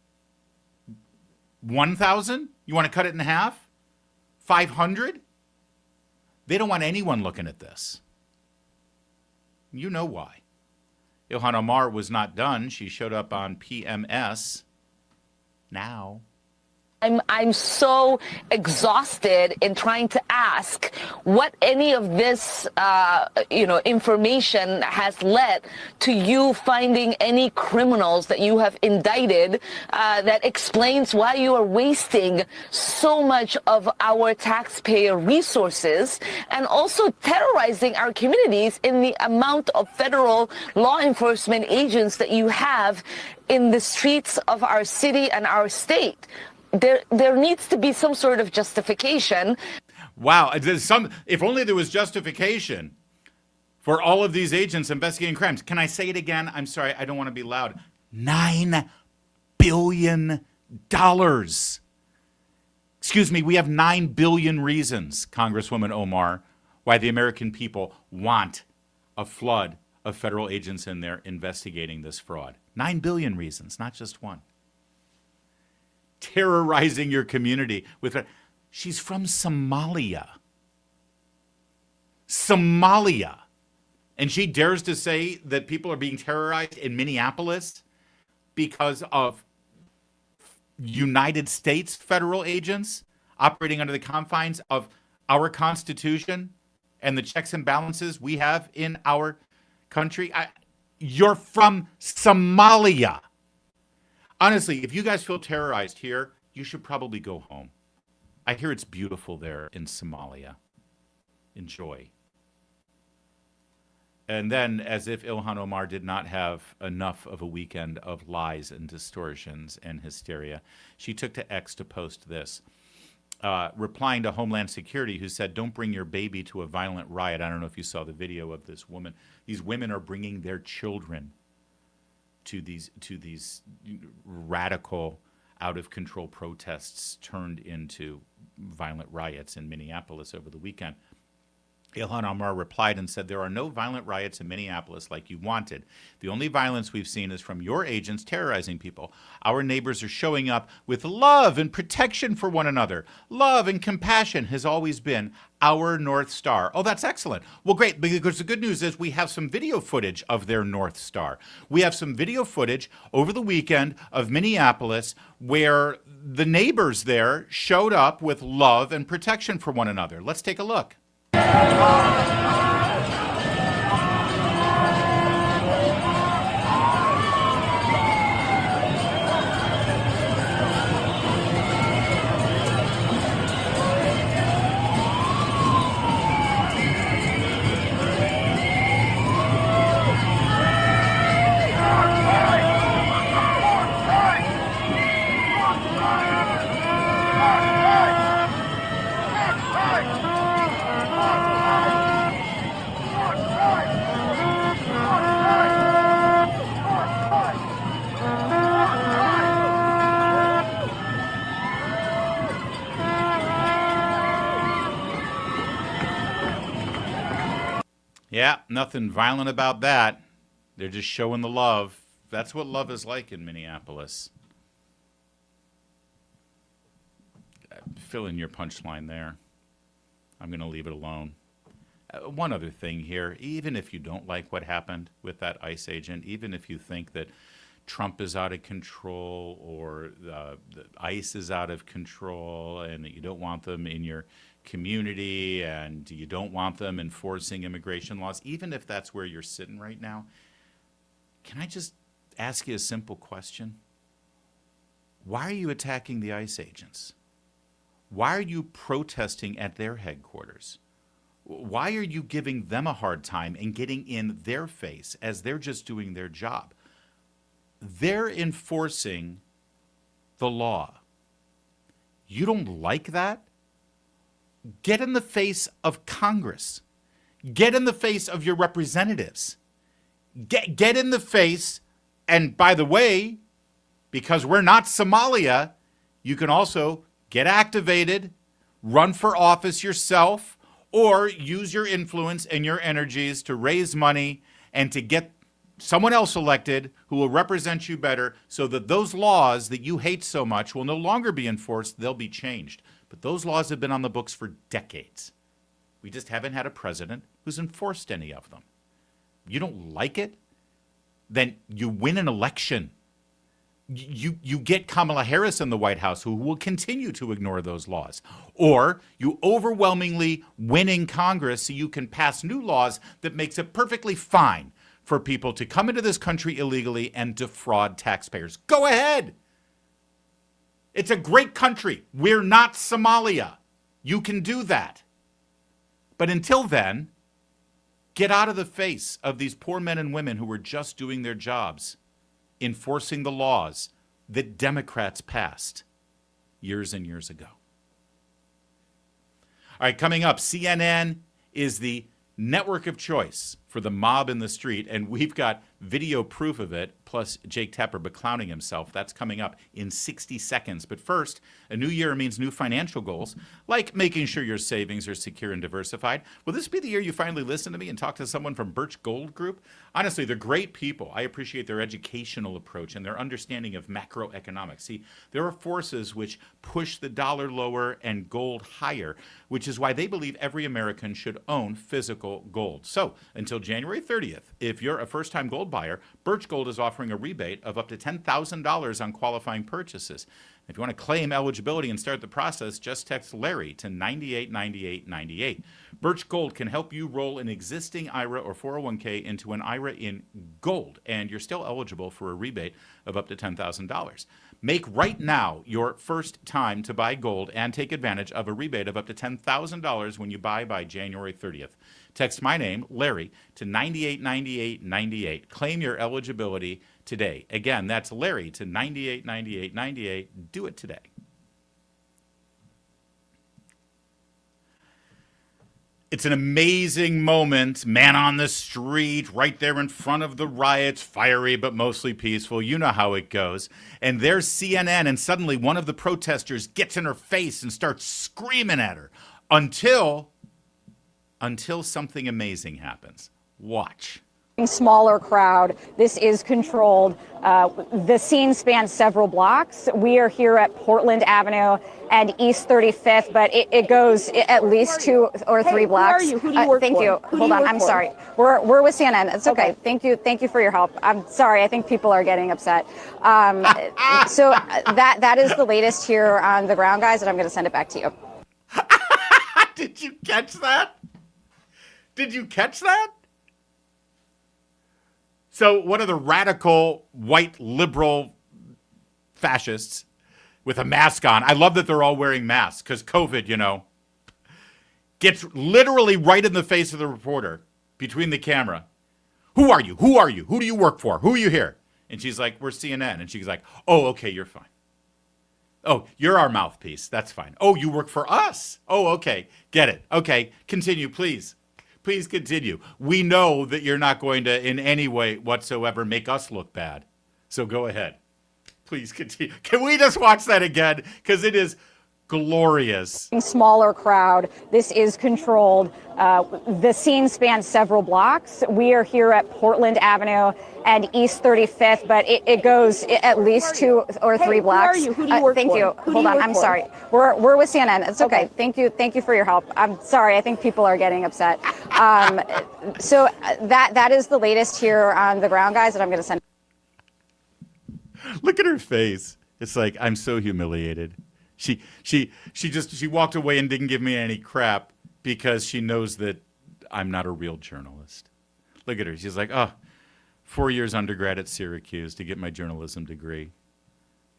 1,000? You want to cut it in half? 500? They don't want anyone looking at this. You know why. Ilhan Omar was not done. She showed up on PMS now. I'm so exhausted in trying to ask what any of this, information has led to you finding any criminals that you have indicted that explains why you are wasting so much of our taxpayer resources and also terrorizing our communities in the amount of federal law enforcement agents that you have in the streets of our city and our state. There needs to be some sort of justification. Wow. If only there was justification for all of these agents investigating crimes. Can I say it again? I'm sorry. I don't want to be loud. $9 billion. Excuse me. We have 9 billion reasons, Congresswoman Omar, why the American people want a flood of federal agents in there investigating this fraud. 9 billion reasons, not just one. Terrorizing your community with her. She's from Somalia. And she dares to say that people are being terrorized in Minneapolis because of United States federal agents operating under the confines of our Constitution and the checks and balances we have in our country. You're from Somalia. Honestly, if you guys feel terrorized here, you should probably go home. I hear it's beautiful there in Somalia. Enjoy. And then, as if Ilhan Omar did not have enough of a weekend of lies and distortions and hysteria, she took to X to post this, replying to Homeland Security, who said, "Don't bring your baby to a violent riot." I don't know if you saw the video of this woman. These women are bringing their children to these radical, out-of-control protests turned into violent riots in Minneapolis over the weekend. Ilhan Omar replied and said, "There are no violent riots in Minneapolis like you wanted. The only violence we've seen is from your agents terrorizing people. Our neighbors are showing up with love and protection for one another. Love and compassion has always been our North Star." Oh, that's excellent. Well, great, because the good news is we have some video footage of their North Star. We have some video footage over the weekend of Minneapolis where the neighbors there showed up with love and protection for one another. Let's take a look. Yeah, nothing violent about that. They're just showing the love. That's what love is like in Minneapolis. Fill in your punchline there. I'm going to leave it alone. One other thing here. Even if you don't like what happened with that ICE agent, even if you think that Trump is out of control or the ICE is out of control and that you don't want them in your community and you don't want them enforcing immigration laws, even if that's where you're sitting right now, can I just ask you a simple question? Why are you attacking the ICE agents? Why are you protesting at their headquarters? Why are you giving them a hard time and getting in their face as they're just doing their job? They're enforcing the law. You don't like that? Get in the face of Congress. Get in the face of your representatives. Get in the face, and by the way, because we're not Somalia, you can also get activated, run for office yourself, or use your influence and your energies to raise money and to get someone else elected who will represent you better so that those laws that you hate so much will no longer be enforced, they'll be changed. But those laws have been on the books for decades. We just haven't had a president who's enforced any of them. You don't like it? Then you win an election. you get Kamala Harris in the White House, who will continue to ignore those laws. Or you overwhelmingly win in Congress so you can pass new laws that makes it perfectly fine for people to come into this country illegally and defraud taxpayers. Go ahead. It's a great country. We're not Somalia. You can do that. But until then, get out of the face of these poor men and women who were just doing their jobs, enforcing the laws that Democrats passed years and years ago. All right, coming up, CNN is the network of choice for the mob in the street, and we've got video proof of it, plus Jake Tapper beclowning himself. That's coming up in 60 seconds. But first, a new year means new financial goals, like making sure your savings are secure and diversified. Will this be the year you finally listen to me and talk to someone from Birch Gold Group? Honestly, they're great people. I appreciate their educational approach and their understanding of macroeconomics. See, there are forces which push the dollar lower and gold higher, which is why they believe every American should own physical gold. So, until January 30th, if you're a first-time gold buyer, Birch Gold is offering a rebate of up to $10,000 on qualifying purchases. If you want to claim eligibility and start the process, just text Larry to 989898. Birch Gold can help you roll an existing IRA or 401k into an IRA in gold, and you're still eligible for a rebate of up to $10,000. Make right now your first time to buy gold and take advantage of a rebate of up to $10,000 when you buy by January 30th. Text my name, Larry, to 989898. Claim your eligibility today. Again, that's Larry to 989898. Do it today. It's an amazing moment. Man on the street, right there in front of the riots, fiery but mostly peaceful. You know how it goes. And there's CNN, and suddenly one of the protesters gets in her face and starts screaming at her until something amazing happens. Watch. Smaller crowd. This is controlled. The scene spans several blocks. We are here at Portland Avenue and East 35th, but it goes at least 2 or 3 blocks. Who are you? Who do you work thank for? you. Who do Hold you on. work I'm for? sorry. We're with CNN. It's okay. Thank you. Thank you for your help. I'm sorry. I think people are getting upset. So that is the latest here on the ground, guys, and I'm going to send it back to you. Did you catch that? Did you catch that? So one of the radical white liberal fascists with a mask on, I love that they're all wearing masks because COVID, you know, gets literally right in the face of the reporter between the camera. Who are you? Who are you? Who do you work for? Who are you here? And she's like, we're CNN. And she's like, oh, okay, you're fine. Oh, you're our mouthpiece. That's fine. Oh, you work for us. Oh, okay. Get it. Okay, continue, please. Please continue. We know that you're not going to in any way whatsoever make us look bad. So go ahead. Please continue. Can we just watch that again? Because it is glorious. Smaller crowd. This is controlled. The scene spans several blocks. We are here at Portland Avenue and East 35th, but it goes at least 2 or 3 blocks. Who are you? Who do you work thank for? you. Who do Hold you on. work I'm for? sorry. We're with CNN. It's okay. Thank you. Thank you for your help. I'm sorry. I think people are getting upset. So that is the latest here on the ground, guys, and I'm going to send. Look at her face. It's like, I'm so humiliated. She walked away and didn't give me any crap because she knows that I'm not a real journalist. Look at her. She's like, 4 years undergrad at Syracuse to get my journalism degree.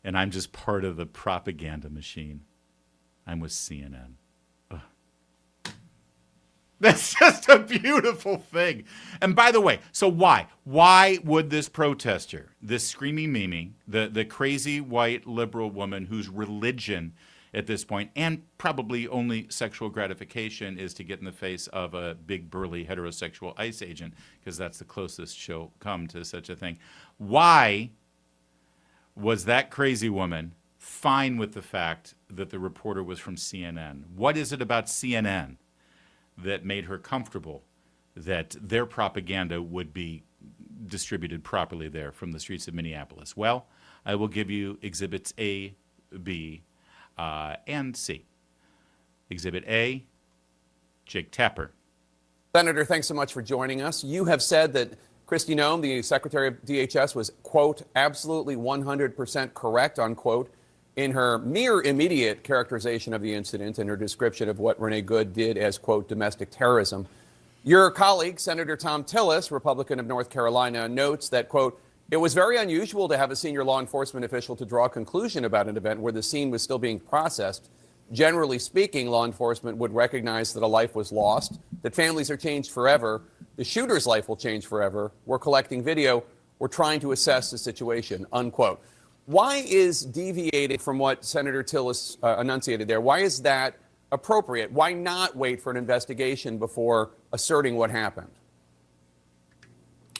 And I'm just part of the propaganda machine. I'm with CNN. That's just a beautiful thing. And by the way, so why? Why would this protester, this screaming Mimi, the crazy white liberal woman whose religion at this point, and probably only sexual gratification, is to get in the face of a big burly heterosexual ICE agent, because that's the closest she'll come to such a thing. Why was that crazy woman fine with the fact that the reporter was from CNN? What is it about CNN that made her comfortable that their propaganda would be distributed properly there from the streets of Minneapolis? Well, I will give you exhibits A, B, and C. Exhibit A, Jake Tapper. Senator, thanks so much for joining us. You have said that Kristi Noem, the Secretary of DHS, was, quote, absolutely 100% correct, unquote, in her mere immediate characterization of the incident and her description of what Renee Good did as, quote, domestic terrorism. Your colleague, Senator Thom Tillis, Republican of North Carolina, notes that, quote, it was very unusual to have a senior law enforcement official to draw a conclusion about an event where the scene was still being processed. Generally speaking, law enforcement would recognize that a life was lost, that families are changed forever, the shooter's life will change forever, we're collecting video, we're trying to assess the situation, unquote. Why is deviating from what Senator Tillis enunciated there? Why is that appropriate? Why not wait for an investigation before asserting what happened?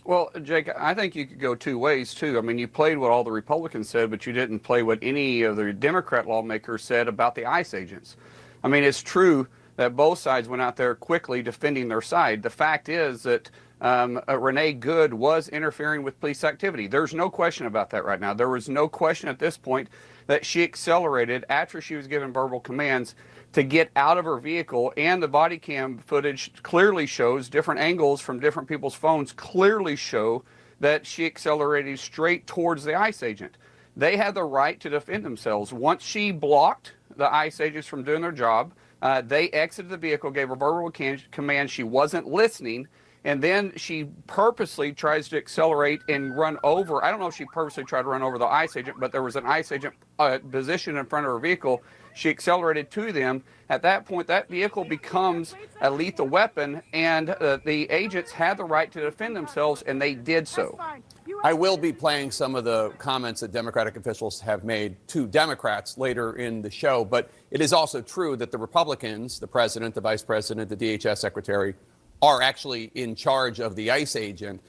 Well, Jake, I think you could go two ways, too. I mean, you played what all the Republicans said, but you didn't play what any of the Democrat lawmakers said about the ICE agents. I mean, it's true that both sides went out there quickly defending their side. The fact is that Renee Good was interfering with police activity. There's no question about that right now. There was no question at this point that she accelerated after she was given verbal commands to get out of her vehicle, and the body cam footage clearly shows, different angles from different people's phones clearly show that she accelerated straight towards the ICE agent. They had the right to defend themselves. Once she blocked the ICE agents from doing their job, they exited the vehicle, gave her verbal command. She wasn't listening, and then she purposely tries to accelerate and run over. I don't know if she purposely tried to run over the ICE agent, but there was an ICE agent positioned in front of her vehicle. She accelerated to them. At that point, that vehicle becomes a lethal weapon, and the agents had the right to defend themselves, and they did so. I will be playing some of the comments that Democratic officials have made to Democrats later in the show, but it is also true that the Republicans, the president, the vice president, the DHS secretary, are actually in charge of the ICE agent.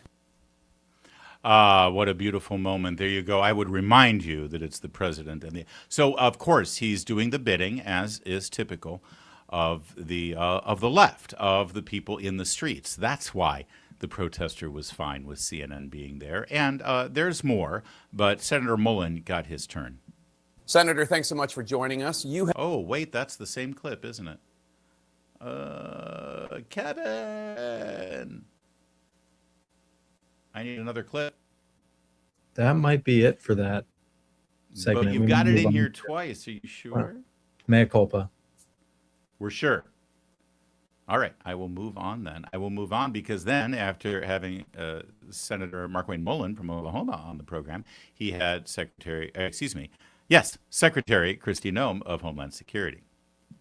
What a beautiful moment. There you go. I would remind you that it's the president. So, of course, he's doing the bidding, as is typical of the left, of the people in the streets. That's why the protester was fine with CNN being there. And there's more, but Senator Mullen got his turn. Senator, thanks so much for joining us. Oh, wait, that's the same clip, isn't it? Kevin! I need another clip. That might be it for that segment. But you've got it in here twice. Are you sure? Mea culpa. We're sure. All right. I will move on then. I will move on because then after having Senator Markwayne Mullen from Oklahoma on the program, he had Secretary Kristi Noem of Homeland Security.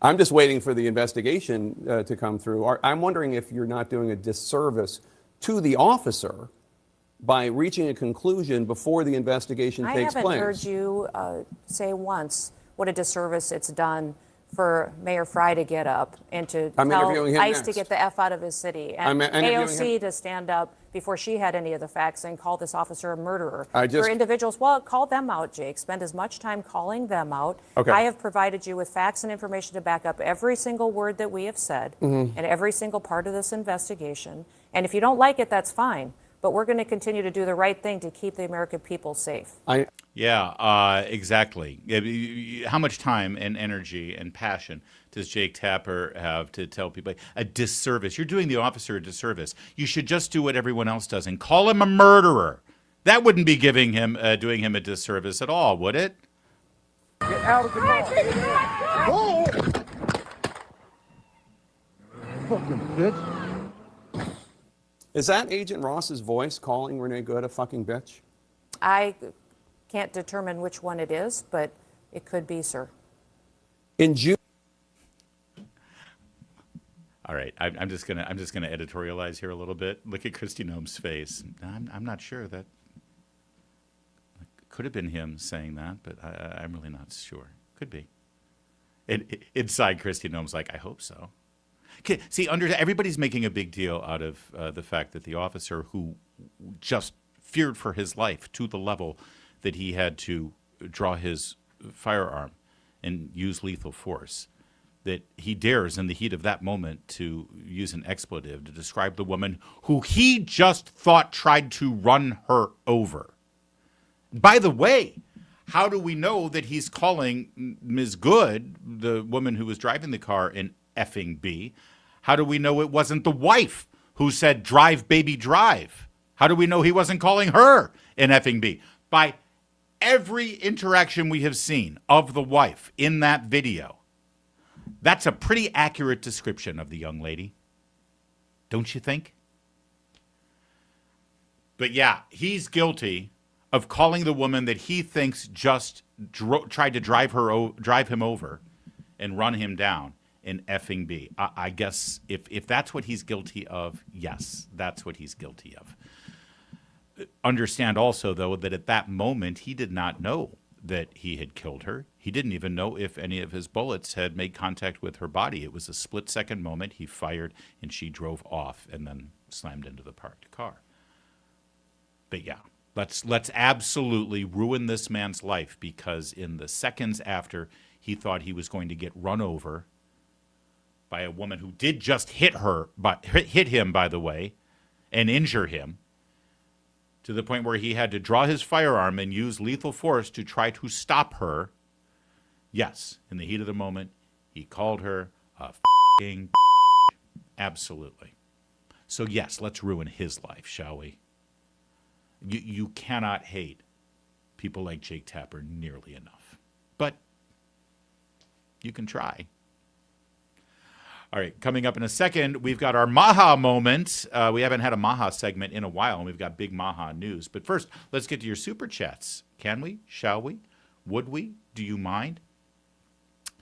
I'm just waiting for the investigation to come through. I'm wondering if you're not doing a disservice to the officer by reaching a conclusion before the investigation takes place. I haven't heard you say once what a disservice it's done for Mayor Fry to get up and to tell ICE to get the F out of his city, and AOC to stand up before she had any of the facts and call this officer a murderer. For individuals, well, call them out, Jake. Spend as much time calling them out. Okay. I have provided you with facts and information to back up every single word that we have said and every single part of this investigation. And if you don't like it, that's fine. But we're going to continue to do the right thing to keep the American people safe. Exactly. How much time and energy and passion does Jake Tapper have to tell people a disservice? You're doing the officer a disservice. You should just do what everyone else does and call him a murderer. That wouldn't be doing him a disservice at all, would it? Get out of the car. Fucking bitch. Is that Agent Ross's voice calling Renee Good a fucking bitch? I can't determine which one it is, but it could be, sir. In June. All right, I'm just gonna editorialize here a little bit. Look at Kristi Noem's face. I'm not sure that could have been him saying that, but I'm really not sure. Could be. Inside, Kristi Noem's like, I hope so. See, everybody's making a big deal out of the fact that the officer who just feared for his life to the level that he had to draw his firearm and use lethal force, that he dares in the heat of that moment to use an expletive to describe the woman who he just thought tried to run her over. By the way, how do we know that he's calling Ms. Good, the woman who was driving the car, an effing B? How do we know it wasn't the wife who said, drive, baby, drive? How do we know he wasn't calling her an effing B? By every interaction we have seen of the wife in that video. That's a pretty accurate description of the young lady. Don't you think? But yeah, he's guilty of calling the woman that he thinks just tried to drive him over and run him down an effing B. I guess if that's what he's guilty of, yes, that's what he's guilty of. Understand also, though, that at that moment, he did not know that he had killed her. He didn't even know if any of his bullets had made contact with her body. It was a split-second moment. He fired, and she drove off and then slammed into the parked car. But yeah, let's absolutely ruin this man's life, because in the seconds after he thought he was going to get run over by a woman who did just hit him, by the way, and injure him, to the point where he had to draw his firearm and use lethal force to try to stop her. Yes, in the heat of the moment, he called her a f***ing absolutely. So yes, let's ruin his life, shall we? You cannot hate people like Jake Tapper nearly enough. But you can try. All right, coming up in a second, we've got our Maha moment. We haven't had a Maha segment in a while, and we've got big Maha news. But first, let's get to your super chats. Can we? Shall we? Would we? Do you mind?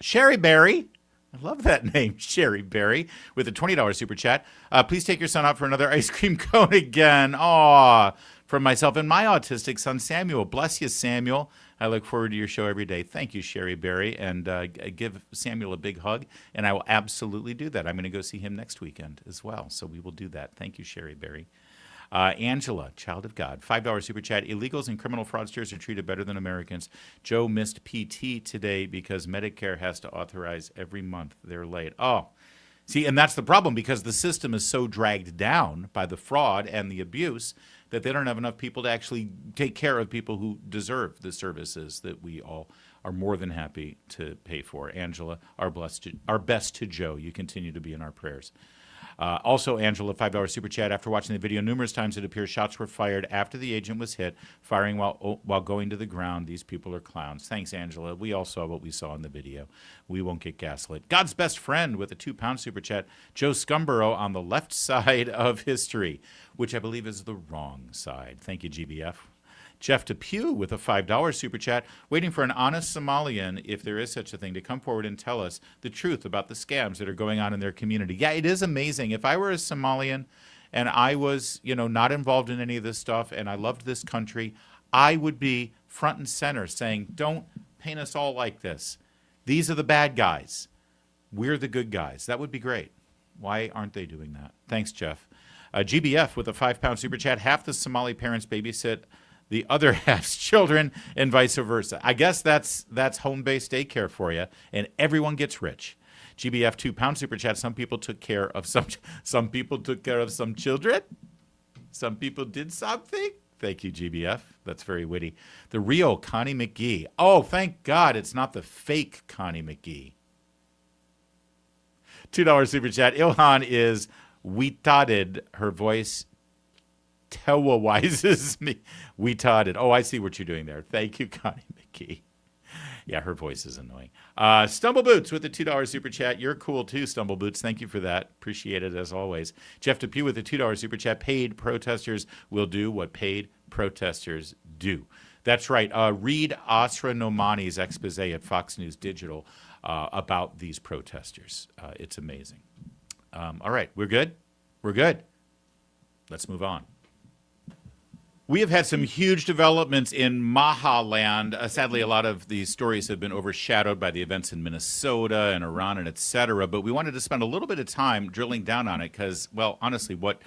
Sherry Berry. I love that name, Sherry Berry, with a $20 super chat. Please take your son out for another ice cream cone again. Aw, from myself and my autistic son, Samuel. Bless you, Samuel. I look forward to your show every day. Thank you, Sherry Berry, and give Samuel a big hug, and I will absolutely do that. I'm going to go see him next weekend as well, so we will do that. Thank you, Sherry Berry. Angela, child of God, $5 super chat. Illegals and criminal fraudsters are treated better than Americans. Joe missed PT today because Medicare has to authorize every month. They're late. Oh, see, and that's the problem, because the system is so dragged down by the fraud and the abuse that they don't have enough people to actually take care of people who deserve the services that we all are more than happy to pay for. Angela, our best to Joe. You continue to be in our prayers. Also, Angela, $5 super chat. After watching the video numerous times, it appears shots were fired after the agent was hit, firing while going to the ground. These people are clowns. Thanks, Angela. We all saw what we saw in the video. We won't get gaslit. God's best friend with a £2 super chat. Joe Scarborough on the left side of history, which I believe is the wrong side. Thank you, GBF. Jeff Depew with a $5 super chat, waiting for an honest Somalian, if there is such a thing, to come forward and tell us the truth about the scams that are going on in their community. Yeah, it is amazing. If I were a Somalian and I was, not involved in any of this stuff and I loved this country, I would be front and center saying, don't paint us all like this. These are the bad guys. We're the good guys. That would be great. Why aren't they doing that? Thanks, Jeff. GBF with a £5 super chat. Half the Somali parents babysit the other half's children, and vice versa. I guess that's home-based daycare for you, and everyone gets rich. GBF £2 super chat. Some people took care of some people took care of some children. Some people did something. Thank you, GBF. That's very witty. The real Connie McGee. Oh, thank God it's not the fake Connie McGee. $2 super chat. Ilhan is retarded. Her voice terrorizes me. Retarded. Oh, I see what you're doing there. Thank you, Connie McGee. Yeah, her voice is annoying. Stumbleboots with a $2 super chat. You're cool too, Stumbleboots. Thank you for that. Appreciate it as always. Jeff Depew with a $2 super chat. Paid protesters will do what paid protesters do. That's right. Read Asra Nomani's expose at Fox News Digital about these protesters. It's amazing. All right, we're good? We're good. Let's move on. We have had some huge developments in Maha land. Sadly, a lot of these stories have been overshadowed by the events in Minnesota and Iran and et cetera, but we wanted to spend a little bit of time drilling down on it because, well, honestly, what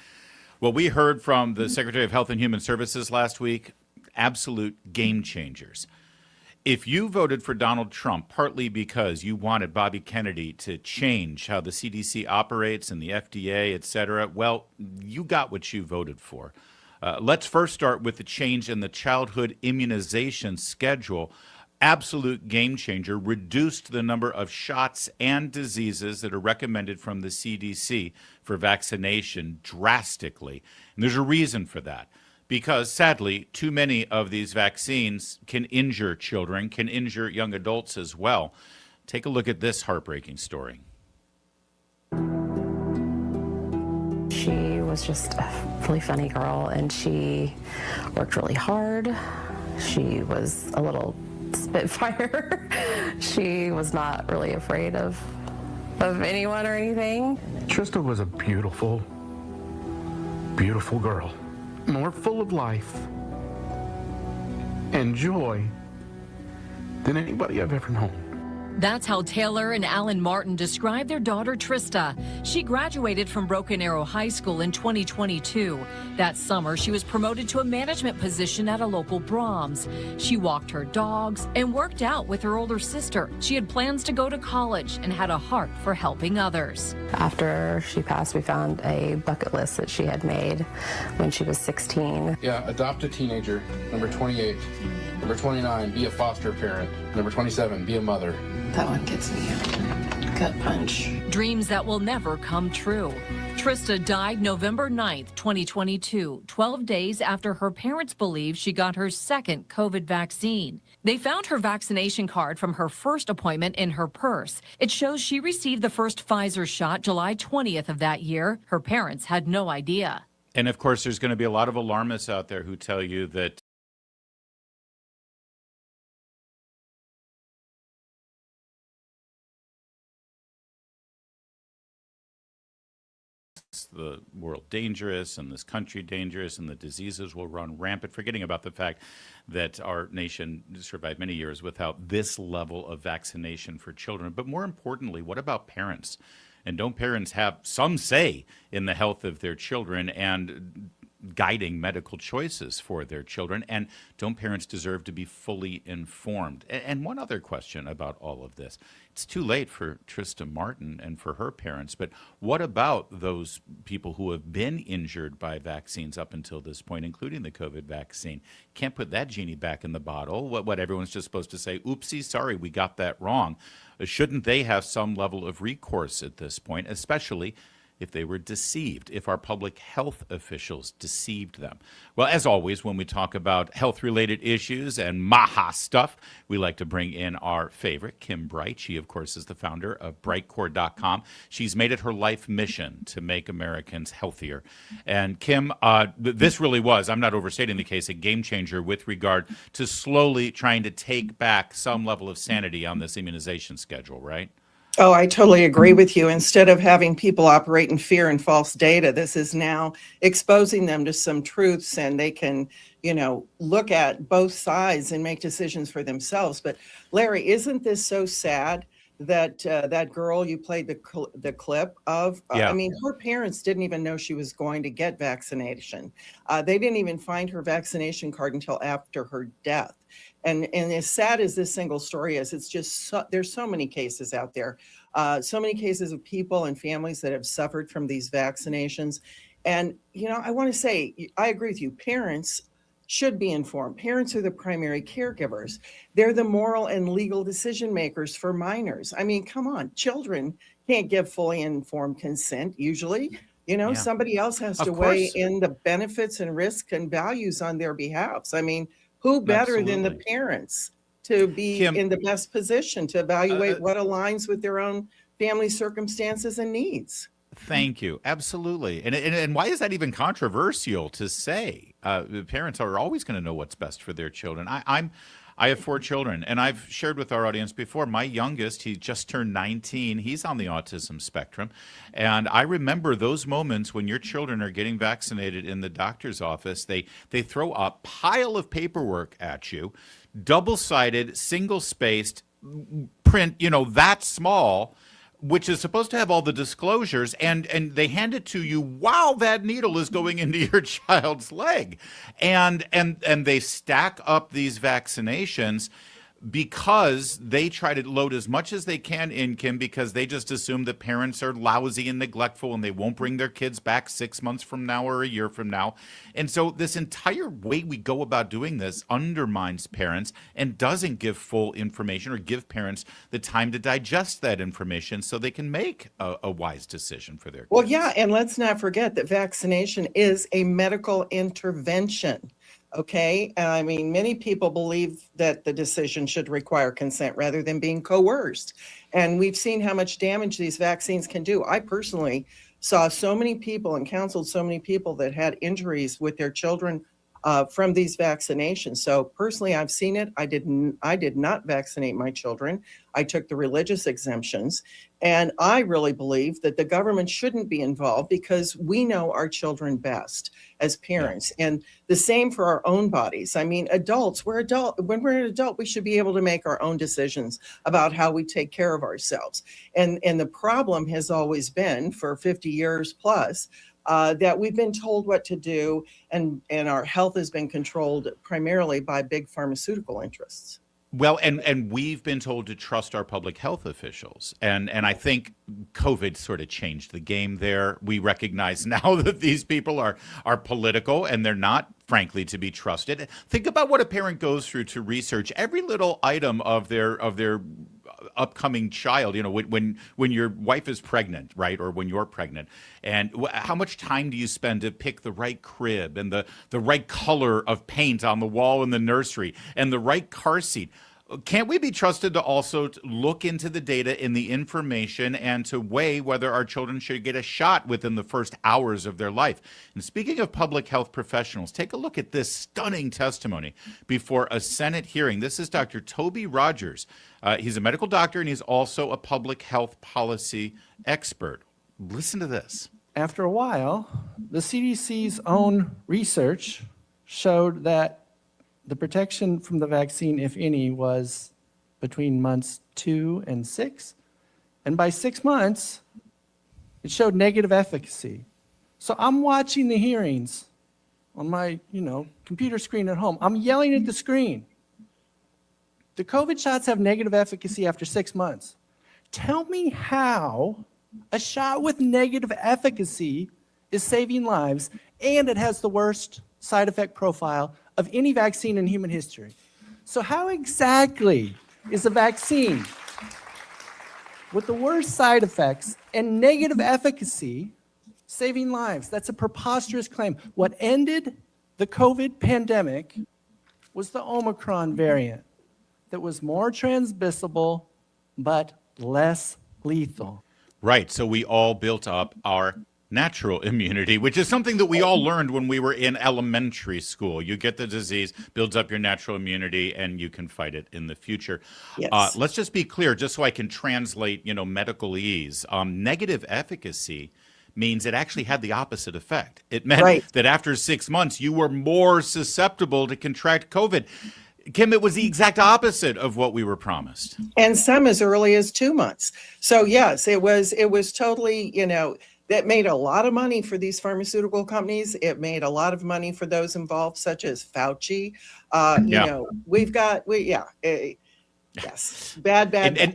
we heard from the Secretary of Health and Human Services last week, absolute game changers. If you voted for Donald Trump partly because you wanted Bobby Kennedy to change how the CDC operates and the FDA, et cetera, well, you got what you voted for. Let's first start with the change in the childhood immunization schedule. absolute game changer, reduced the number of shots and diseases that are recommended from the CDC for vaccination drastically. And there's a reason for that, because sadly, too many of these vaccines can injure children, can injure young adults as well. Take a look at this heartbreaking story. She was just a really funny girl, and she worked really hard. She was a little spitfire. She was not really afraid of anyone or anything. Trista was a beautiful, beautiful girl. More full of life and joy than anybody I've ever known. That's how Taylor and Alan Martin describe their daughter Trista. She graduated from Broken Arrow High School in 2022. That summer, she was promoted to a management position at a local Brahms. She walked her dogs and worked out with her older sister. She had plans to go to college and had a heart for helping others. After she passed, we found a bucket list that she had made when she was 16. Yeah, adopt a teenager. Number 28. Number 29, be a foster parent. Number 27, be a mother. That one gets me a gut punch. Dreams that will never come true. Trista died November 9th, 2022, 12 days after her parents believed she got her second COVID vaccine. They found her vaccination card from her first appointment in her purse. It shows she received the first Pfizer shot July 20th of that year. Her parents had no idea. And of course, there's going to be a lot of alarmists out there who tell you that the world dangerous and this country dangerous and the diseases will run rampant, forgetting about the fact that our nation survived many years without this level of vaccination for children. But more importantly, what about parents? And don't parents have some say in the health of their children and guiding medical choices for their children? And don't parents deserve to be fully informed? And one other question about all of this. It's too late for Trista Martin and for her parents, but what about those people who have been injured by vaccines up until this point, including the COVID vaccine? Can't put that genie back in the bottle. What everyone's just supposed to say, oopsie, sorry, we got that wrong. Shouldn't they have some level of recourse at this point, especially if they were deceived, if our public health officials deceived them? Well, as always, when we talk about health-related issues and maha stuff, we like to bring in our favorite, Kim Bright. She, of course, is the founder of Brightcore.com. She's made it her life mission to make Americans healthier. And Kim, this really was, I'm not overstating the case, a game changer with regard to slowly trying to take back some level of sanity on this immunization schedule, right? Oh, I totally agree with you. Instead of having people operate in fear and false data, this is now exposing them to some truths, and they can, look at both sides and make decisions for themselves. But Larry, isn't this so sad that that girl you played the clip of? Yeah. I mean, her parents didn't even know she was going to get vaccination. They didn't even find her vaccination card until after her death. And as sad as this single story is, it's just there's so many cases out there, so many cases of people and families that have suffered from these vaccinations. And, I want to say, I agree with you. Parents should be informed. Parents are the primary caregivers. They're the moral and legal decision makers for minors. I mean, come on, children can't give fully informed consent usually. Somebody else has to weigh in the benefits and risks and values on their behalves. I mean, who better than the parents to be Kim, in the best position to evaluate what aligns with their own family circumstances and needs? Thank you. Absolutely. And why is that even controversial to say? Parents are always going to know what's best for their children. I have 4 children, and I've shared with our audience before, my youngest, he just turned 19. He's on the autism spectrum. And I remember those moments when your children are getting vaccinated in the doctor's office. They throw a pile of paperwork at you, double-sided, single-spaced print, that small, which is supposed to have all the disclosures, and they hand it to you while that needle is going into your child's leg. And they stack up these vaccinations. because they try to load as much as they can in, Kim, because they just assume that parents are lousy and neglectful and they won't bring their kids back 6 months from now or a year from now. And so this entire way we go about doing this undermines parents and doesn't give full information or give parents the time to digest that information so they can make a wise decision for their kids. Well, yeah, and let's not forget that vaccination is a medical intervention. Okay. I mean, many people believe that the decision should require consent rather than being coerced. And we've seen how much damage these vaccines can do. I personally saw so many people and counseled so many people that had injuries with their children from these vaccinations. So personally, I've seen it. I did not vaccinate my children. I took the religious exemptions. And I really believe that the government shouldn't be involved because we know our children best as parents. And the same for our own bodies. I mean, adults, when we're an adult, we should be able to make our own decisions about how we take care of ourselves. And the problem has always been for 50 years plus that we've been told what to do, and our health has been controlled primarily by big pharmaceutical interests. Well, and we've been told to trust our public health officials. And I think COVID sort of changed the game there. We recognize now that these people are political and they're not, frankly, to be trusted. Think about what a parent goes through to research every little item of their upcoming child, you know, when your wife is pregnant, right, or when you're pregnant, and how much time do you spend to pick the right crib and the right color of paint on the wall in the nursery and the right car seat? Can't we be trusted to also look into the data in the information and to weigh whether our children should get a shot within the first hours of their life? And speaking of public health professionals, take a look at this stunning testimony before a Senate hearing. This is Dr. Toby Rogers. He's a medical doctor and he's also a public health policy expert. Listen to this. After a while, the CDC's own research showed that the protection from the vaccine, if any, was between months 2 and 6. And by 6 months, it showed negative efficacy. So I'm watching the hearings on my, computer screen at home. I'm yelling at the screen. The COVID shots have negative efficacy after 6 months. Tell me how a shot with negative efficacy is saving lives and it has the worst side effect profile of any vaccine in human history. So how exactly is a vaccine with the worst side effects and negative efficacy saving lives? That's a preposterous claim. What ended the COVID pandemic was the Omicron variant that was more transmissible but less lethal. Right. So we all built up our natural immunity, which is something that we all learned when we were in elementary school. You get the disease, builds up your natural immunity, and you can fight it in the future. Yes. Let's just be clear, just so I can translate, medicalese. Negative efficacy means it actually had the opposite effect. It meant that after 6 months, you were more susceptible to contract COVID. Kim, it was the exact opposite of what we were promised. And some as early as 2 months. So yes, it was totally, that made a lot of money for these pharmaceutical companies. It made a lot of money for those involved, such as Fauci. Yes, bad.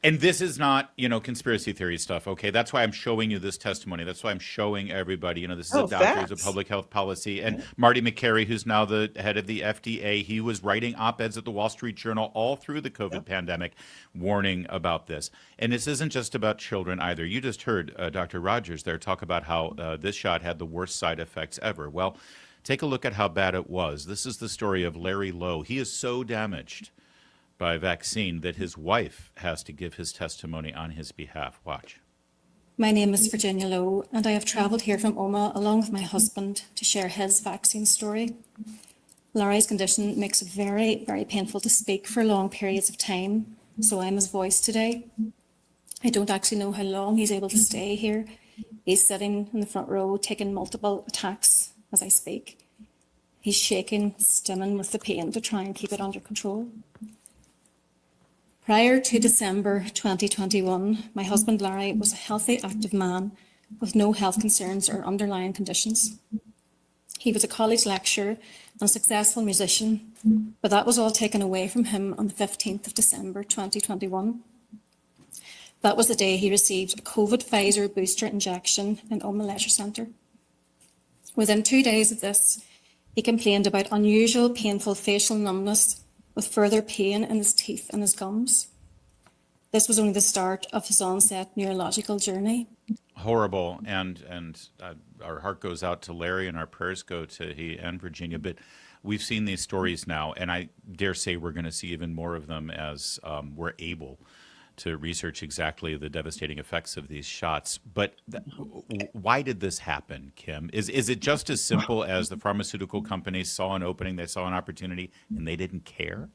And this is not, conspiracy theory stuff, okay? That's why I'm showing you this testimony. That's why I'm showing everybody, this is a doctor who's a public health policy. And Marty McCary, who's now the head of the FDA, he was writing op-eds at the Wall Street Journal all through the COVID pandemic, warning about this. And this isn't just about children either. You just heard Dr. Rogers there talk about how this shot had the worst side effects ever. Well, take a look at how bad it was. This is the story of Larry Lowe. He is so damaged by vaccine that his wife has to give his testimony on his behalf. Watch. My name is Virginia Lowe, and I have travelled here from Oma along with my husband to share his vaccine story. Larry's condition makes it very, very painful to speak for long periods of time, so I'm his voice today. I don't actually know how long he's able to stay here. He's sitting in the front row taking multiple attacks as I speak. He's shaking, stimming with the pain to try and keep it under control. Prior to December 2021, my husband Larry was a healthy, active man with no health concerns or underlying conditions. He was a college lecturer and a successful musician, but that was all taken away from him on the 15th of December 2021. That was the day he received a COVID Pfizer booster injection in Omagh Leisure Centre. Within 2 days of this, he complained about unusual painful facial numbness with further pain in his teeth and his gums. This was only the start of his onset neurological journey. Horrible, and our heart goes out to Larry, and our prayers go to he and Virginia. But we've seen these stories now, and I dare say we're going to see even more of them as we're able to research exactly the devastating effects of these shots. But why did this happen, Kim? Is it just as simple as the pharmaceutical companies saw an opening, they saw an opportunity, and they didn't care?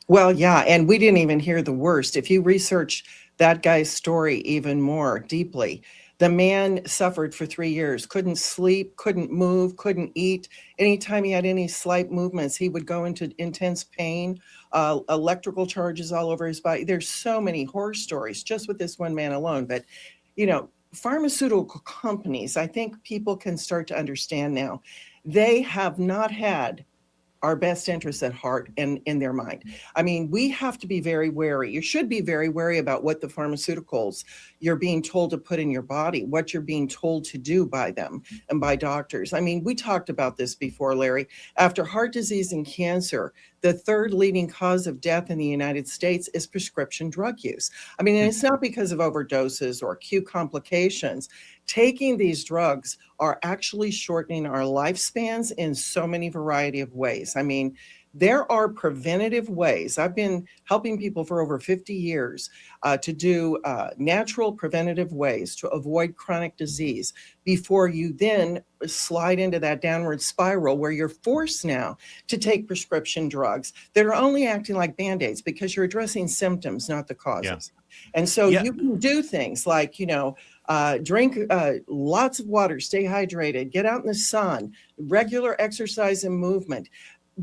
Well, yeah, and we didn't even hear the worst. If you research that guy's story even more deeply, the man suffered for 3 years, couldn't sleep, couldn't move, couldn't eat. Anytime he had any slight movements, he would go into intense pain, electrical charges all over his body. There's so many horror stories just with this one man alone. But, pharmaceutical companies, I think people can start to understand now, they have not had our best interests at heart and in their mind. I mean, we have to be very wary. You should be very wary about what the pharmaceuticals you're being told to put in your body, what you're being told to do by them and by doctors. I mean, we talked about this before, Larry. After heart disease and cancer, the third leading cause of death in the United States is prescription drug use. I mean, and it's not because of overdoses or acute complications. Taking these drugs are actually shortening our lifespans in so many variety of ways. I mean, there are preventative ways. I've been helping people for over 50 years to do natural preventative ways to avoid chronic disease before you then slide into that downward spiral where you're forced now to take prescription drugs that are only acting like Band-Aids because you're addressing symptoms, not the causes. Yeah. And so you can do things like, drink lots of water, stay hydrated, get out in the sun, regular exercise and movement.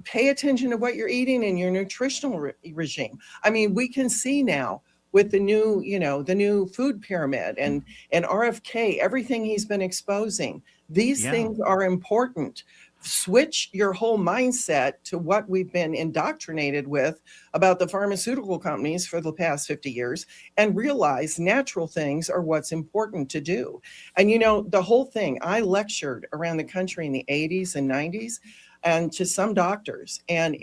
Pay attention to what you're eating in your nutritional regime. I mean, we can see now with the new food pyramid and RFK, everything he's been exposing. These things are important. Switch your whole mindset to what we've been indoctrinated with about the pharmaceutical companies for the past 50 years and realize natural things are what's important to do. And the whole thing, I lectured around the country in the 80s and 90s and to some doctors, and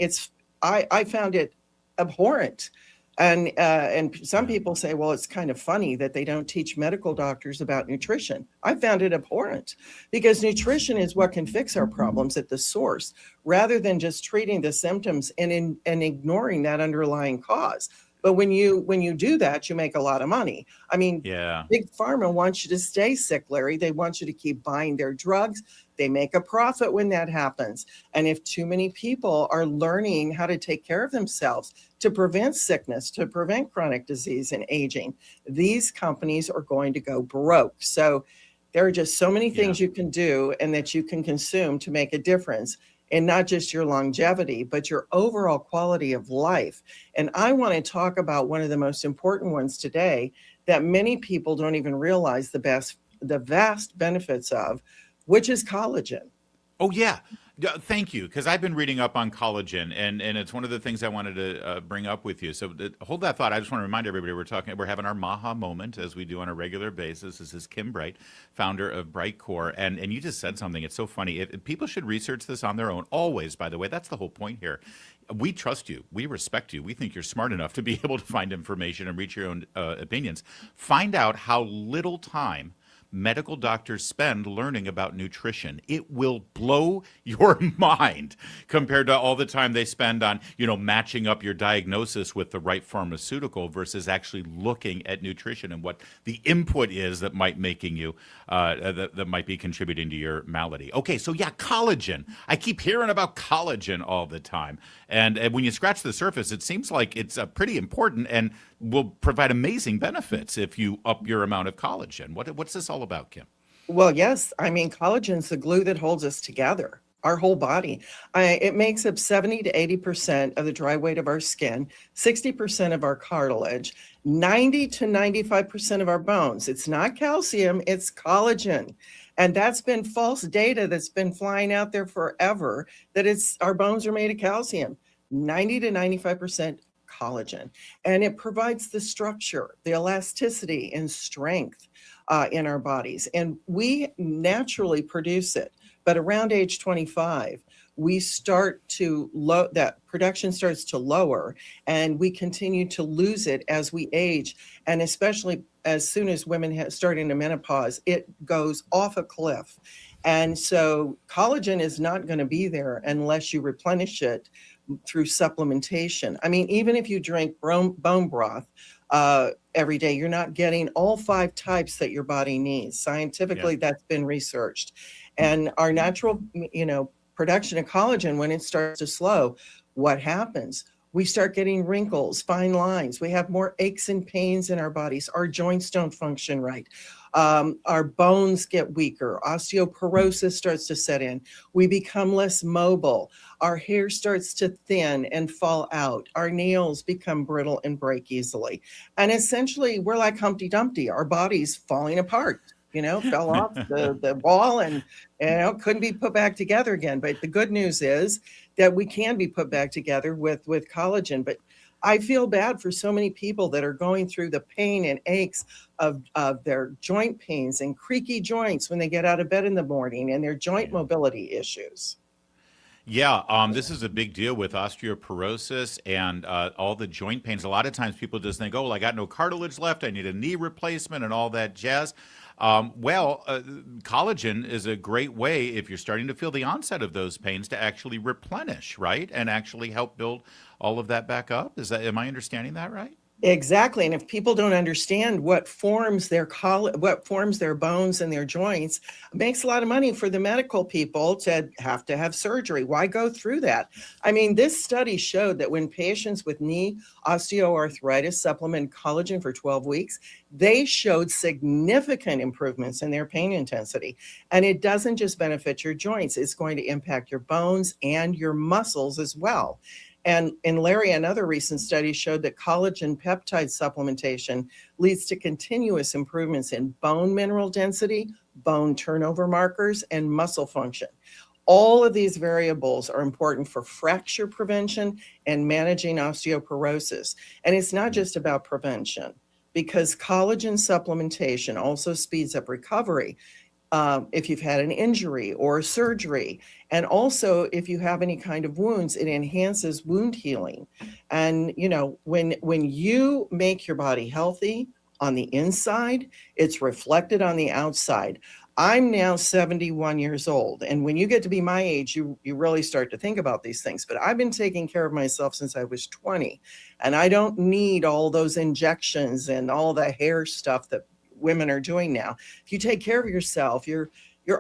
I found it abhorrent. And some people say, well, it's kind of funny that they don't teach medical doctors about nutrition. I found it abhorrent because nutrition is what can fix our problems at the source, rather than just treating the symptoms and ignoring that underlying cause. But when you do that, you make a lot of money. I mean, Big Pharma wants you to stay sick, Larry. They want you to keep buying their drugs. They make a profit when that happens. And if too many people are learning how to take care of themselves to prevent sickness, to prevent chronic disease and aging, these companies are going to go broke. So there are just so many things you can do and that you can consume to make a difference in not just your longevity, but your overall quality of life. And I want to talk about one of the most important ones today that many people don't even realize the vast benefits of, which is collagen. Oh, yeah. Thank you, because I've been reading up on collagen, and it's one of the things I wanted to bring up with you. So hold that thought. I just want to remind everybody we're having our Maha moment, as we do on a regular basis. This is Kim Bright, founder of Brightcore, and you just said something. It's so funny. If people should research this on their own, always, by the way. That's the whole point here. We trust you. We respect you. We think you're smart enough to be able to find information and reach your own opinions. Find out how little time medical doctors spend learning about nutrition. It will blow your mind compared to all the time they spend on, matching up your diagnosis with the right pharmaceutical versus actually looking at nutrition and what the input is that might making you, that might be contributing to your malady. Okay, so collagen. I keep hearing about collagen all the time. And when you scratch the surface, it seems like it's pretty important and will provide amazing benefits if you up your amount of collagen. What's this all about, Kim? Well, yes. I mean, collagen's the glue that holds us together, our whole body. It makes up 70 to 80% of the dry weight of our skin, 60% of our cartilage, 90 to 95% of our bones. It's not calcium, it's collagen. And that's been false data that's been flying out there forever, that our bones are made of calcium, 90 to 95% collagen. And it provides the structure, the elasticity and strength in our bodies. And we naturally produce it. But around age 25, we start to that production starts to lower, and we continue to lose it as we age. And especially as soon as women start into menopause, it goes off a cliff. And so collagen is not going to be there unless you replenish it through supplementation. I mean, even if you drink bone broth every day, you're not getting all 5 types that your body needs. Scientifically, that's been researched. And our natural, production of collagen, when it starts to slow, what happens? We start getting wrinkles, fine lines. We have more aches and pains in our bodies. Our joints don't function right. Our bones get weaker. Osteoporosis starts to set in. We become less mobile. Our hair starts to thin and fall out. Our nails become brittle and break easily. And essentially, we're like Humpty Dumpty. Our body's falling apart. Fell off the wall and couldn't be put back together again. But the good news is that we can be put back together with collagen. But I feel bad for so many people that are going through the pain and aches of their joint pains and creaky joints when they get out of bed in the morning, and their joint mobility issues. Yeah, this is a big deal with osteoporosis and all the joint pains. A lot of times people just think, I got no cartilage left, I need a knee replacement and all that jazz. Collagen is a great way, if you're starting to feel the onset of those pains, to actually replenish, right? And actually help build all of that back up. Am I understanding that right? Exactly. And if people don't understand what forms their bones and their joints, it makes a lot of money for the medical people to have surgery. Why go through that? I mean, this study showed that when patients with knee osteoarthritis supplement collagen for 12 weeks, they showed significant improvements in their pain intensity. And it doesn't just benefit your joints, it's going to impact your bones and your muscles as well. And Larry, another recent study showed that collagen peptide supplementation leads to continuous improvements in bone mineral density, bone turnover markers, and muscle function. All of these variables are important for fracture prevention and managing osteoporosis. And it's not just about prevention, because collagen supplementation also speeds up recovery. If you've had an injury or surgery, and also if you have any kind of wounds, it enhances wound healing. And when you make your body healthy on the inside, it's reflected on the outside. I'm now 71 years old, and when you get to be my age, you really start to think about these things. But I've been taking care of myself since I was 20, and I don't need all those injections and all the hair stuff that women are doing now. If you take care of yourself, your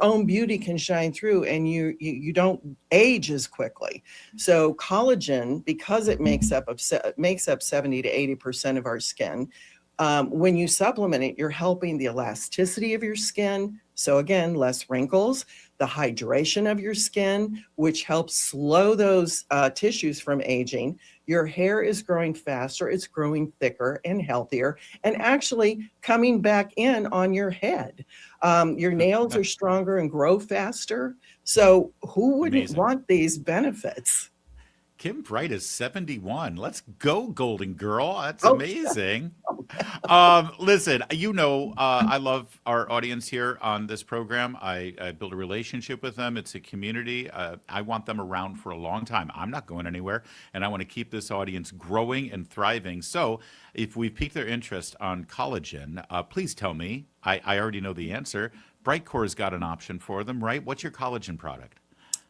own beauty can shine through, and you don't age as quickly. So collagen, because it makes up 70 to 80% of our skin, when you supplement it, you're helping the elasticity of your skin. So again, less wrinkles, the hydration of your skin, which helps slow those tissues from aging. Your hair is growing faster, it's growing thicker and healthier, and actually coming back in on your head. Your nails are stronger and grow faster. So who wouldn't want these benefits? Kim Bright is 71. Let's go, Golden Girl. That's amazing. Listen, I love our audience here on this program. I build a relationship with them. It's a community. I want them around for a long time. I'm not going anywhere, and I want to keep this audience growing and thriving. So if we've piqued their interest on collagen, please tell me. I already know the answer. Brightcore's got an option for them, right? What's your collagen product?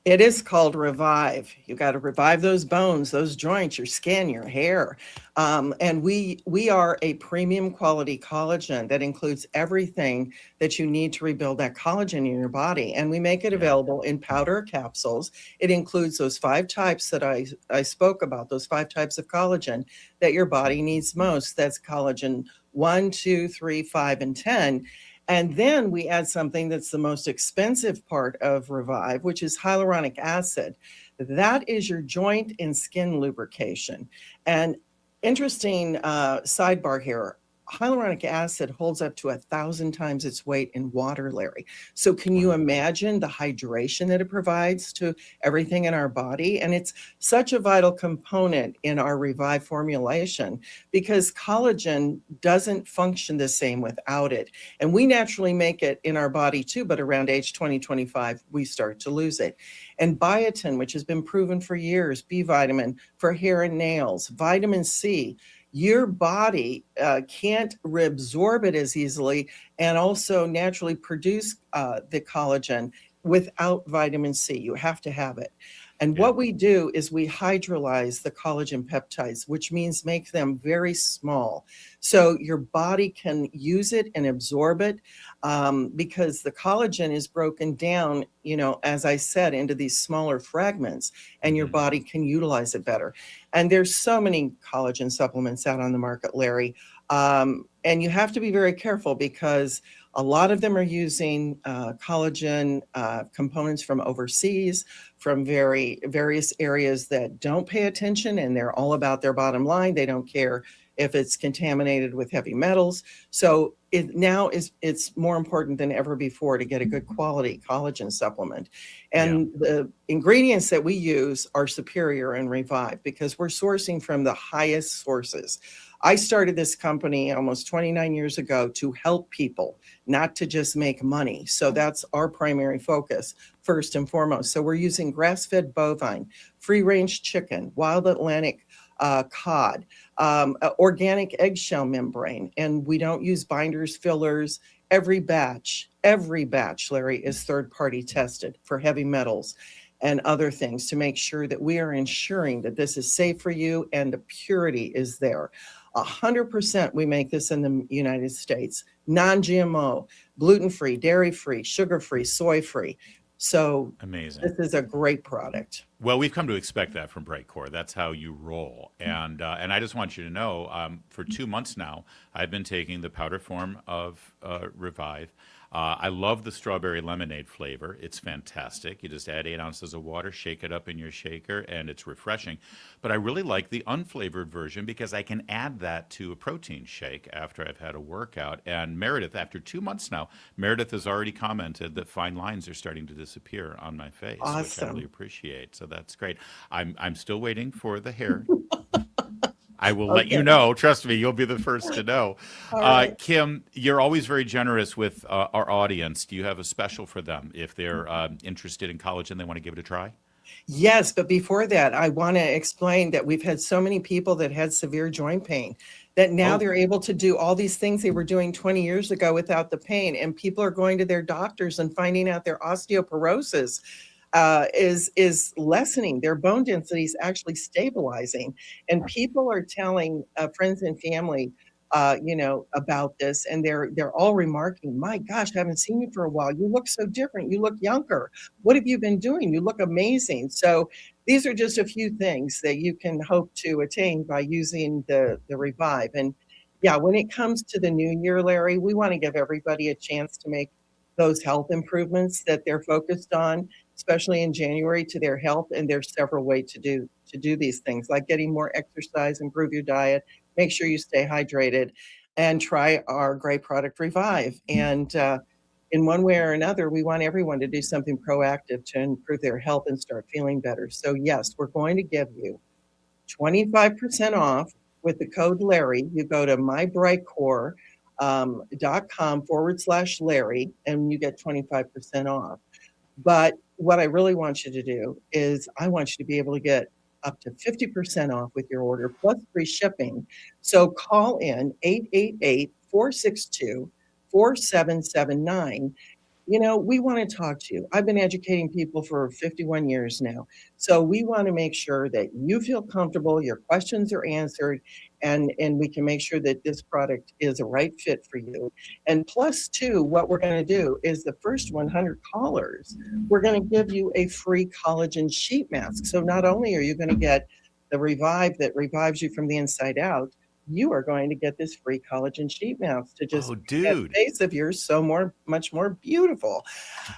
It is called Revive. You got to revive those bones, those joints, your skin, your hair. And we are a premium quality collagen that includes everything that you need to rebuild that collagen in your body. And we make it available in powder or capsules. It includes those 5 types that I spoke about, those 5 types of collagen that your body needs most. That's collagen 1, 2, 3, 5, and 10. And then we add something that's the most expensive part of Revive, which is hyaluronic acid. That is your joint and skin lubrication. And interesting sidebar here, hyaluronic acid holds up to 1,000 times its weight in water, Larry. So can you imagine the hydration that it provides to everything in our body? And it's such a vital component in our Revive formulation because collagen doesn't function the same without it. And we naturally make it in our body too, but around age 20, 25, we start to lose it. And biotin, which has been proven for years, B vitamin for hair and nails, vitamin C, your body can't reabsorb it as easily and also naturally produce the collagen without vitamin C. You have to have it. And what we do is we hydrolyze the collagen peptides, which means make them very small. So your body can use it and absorb it because the collagen is broken down, you know, as I said, into these smaller fragments, and your body can utilize it better. And there's so many collagen supplements out on the market, Larry. And you have to be very careful because a lot of them are using collagen components from overseas, from various areas that don't pay attention, and they're all about their bottom line. They don't care if it's contaminated with heavy metals. So it's more important than ever before to get a good quality collagen supplement. And the ingredients that we use are superior in Revive because we're sourcing from the highest sources. I started this company almost 29 years ago to help people, not to just make money. So that's our primary focus, first and foremost. So we're using grass-fed bovine, free-range chicken, wild Atlantic cod, organic eggshell membrane, and we don't use binders, fillers. Every batch, Larry, is third-party tested for heavy metals and other things to make sure that we are ensuring that this is safe for you and the purity is there. 100% we make this in the United States, non-GMO, gluten-free, dairy-free, sugar-free, soy-free. So amazing. This is a great product. Well, we've come to expect that from Brightcore. That's how you roll. And I just want you to know, for 2 months now, I've been taking the powder form of Revive. I love the strawberry lemonade flavor. It's fantastic. You just add 8 ounces of water, shake it up in your shaker, and it's refreshing. But I really like the unflavored version because I can add that to a protein shake after I've had a workout. And Meredith, after 2 months now, Meredith has already commented that fine lines are starting to disappear on my face, which I really appreciate. So that's great. I'm still waiting for the hair. I will let you know. Trust me, you'll be the first to know. Right. Kim, you're always very generous with our audience. Do you have a special for them if they're interested in college and they want to give it a try? Yes, but before that, I want to explain that we've had so many people that had severe joint pain that now they're able to do all these things they were doing 20 years ago without the pain. And people are going to their doctors and finding out their osteoporosis is lessening, their bone density is actually stabilizing, and people are telling friends and family, about this, and they're all remarking, "My gosh, I haven't seen you for a while. You look so different. You look younger. What have you been doing? You look amazing." So these are just a few things that you can hope to attain by using the Revive. And yeah, when it comes to the new year, Larry, we want to give everybody a chance to make those health improvements that they're focused on, especially in January, to their health. And there's several ways to do these things, like getting more exercise, improve your diet, make sure you stay hydrated, and try our great product Revive. And in one way or another, we want everyone to do something proactive to improve their health and start feeling better. So yes, we're going to give you 25% off with the code Larry. You go to mybrightcore.com/Larry and you get 25% off. But what I really want you to do is I want you to be able to get up to 50% off with your order plus free shipping. So call in 888-462-4779. We want to talk to you. I've been educating people for 51 years now. So we want to make sure that you feel comfortable, your questions are answered, and we can make sure that this product is a right fit for you. And plus two, what we're going to do is the first 100 callers, we're going to give you a free collagen sheet mask. So not only are you going to get the Revive that revives you from the inside out, you are going to get this free collagen sheet mask to just make that face of yours so much more beautiful.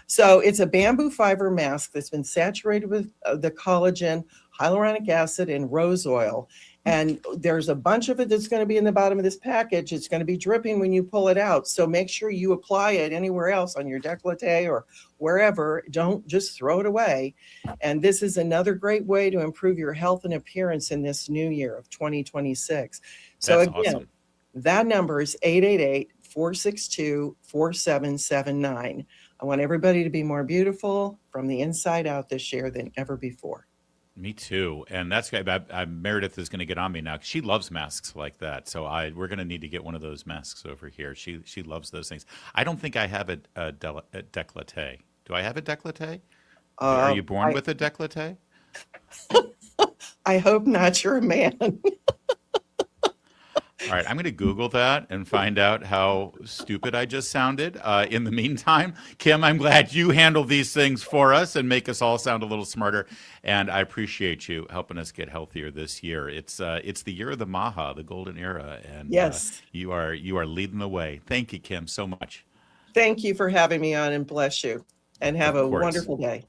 So it's a bamboo fiber mask that's been saturated with the collagen, hyaluronic acid, and rose oil. And there's a bunch of it that's going to be in the bottom of this package. It's going to be dripping when you pull it out. So make sure you apply it anywhere else on your décolleté or wherever. Don't just throw it away. And this is another great way to improve your health and appearance in this new year of 2026. So That's again, awesome. That number is 888-462-4779. I want everybody to be more beautiful from the inside out this year than ever before. Me too, and that's Meredith is going to get on me now because she loves masks like that. So we're going to need to get one of those masks over here. She loves those things. I don't think I have a décolleté. Do I have a décolleté? Are you born with a décolleté? I hope not. You're a man. All right, I'm going to Google that and find out how stupid I just sounded. In the meantime, Kim, I'm glad you handle these things for us and make us all sound a little smarter. And I appreciate you helping us get healthier this year. It's the year of the Maha, the golden era, and yes, you are leading the way. Thank you, Kim, so much. Thank you for having me on, and bless you, and have a wonderful day.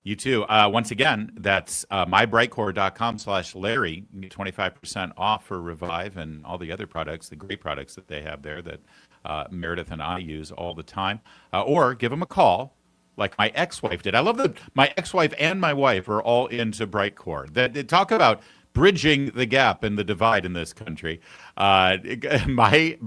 You too. Once again, that's mybrightcore.com/Larry. You get 25% off for Revive and all the other products, the great products that they have there that Meredith and I use all the time. Or give them a call like my ex-wife did. I love that my ex-wife and my wife are all into Brightcore. They talk about bridging the gap and the divide in this country. My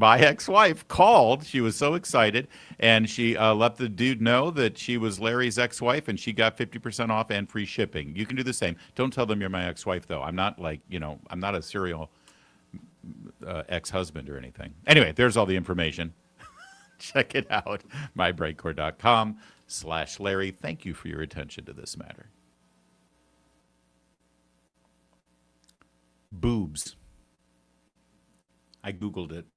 ex-wife called. She was so excited, and she let the dude know that she was Larry's ex-wife, and she got 50% off and free shipping. You can do the same. Don't tell them you're my ex-wife, though. I'm not I'm not a serial ex-husband or anything. Anyway, there's all the information. Check it out. mybrightcore.com/Larry. Thank you for your attention to this matter. Boobs. I Googled it.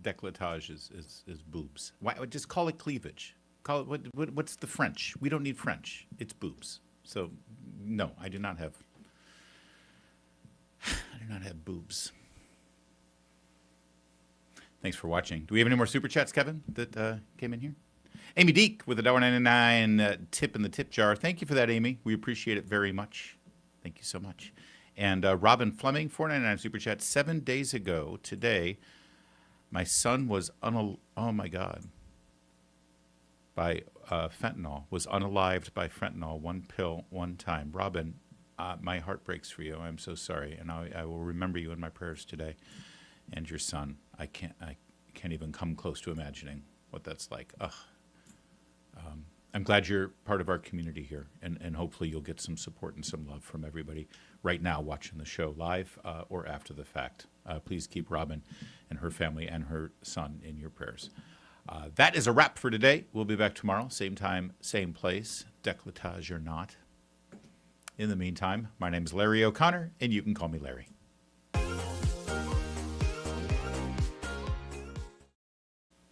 Décolletage is boobs. Why? Just call it cleavage. Call it what's the French? We don't need French. It's boobs. So, no, I do not have boobs. Thanks for watching. Do we have any more super chats, Kevin, that came in here? Amy Deek with a $1.99 tip in the tip jar. Thank you for that, Amy. We appreciate it very much. Thank you so much. And Robin Fleming, $4.99 super chat. 7 days ago today, my son was by fentanyl. Was unalived by fentanyl. One pill, one time. Robin, my heart breaks for you. I'm so sorry, and I will remember you in my prayers today. And your son. I can't even come close to imagining what that's like. Ugh. I'm glad you're part of our community here, and hopefully you'll get some support and some love from everybody right now watching the show live or after the fact. Please keep Robin and her family and her son in your prayers. That is a wrap for today. We'll be back tomorrow, same time, same place, décolletage or not. In the meantime, my name is Larry O'Connor, and you can call me Larry.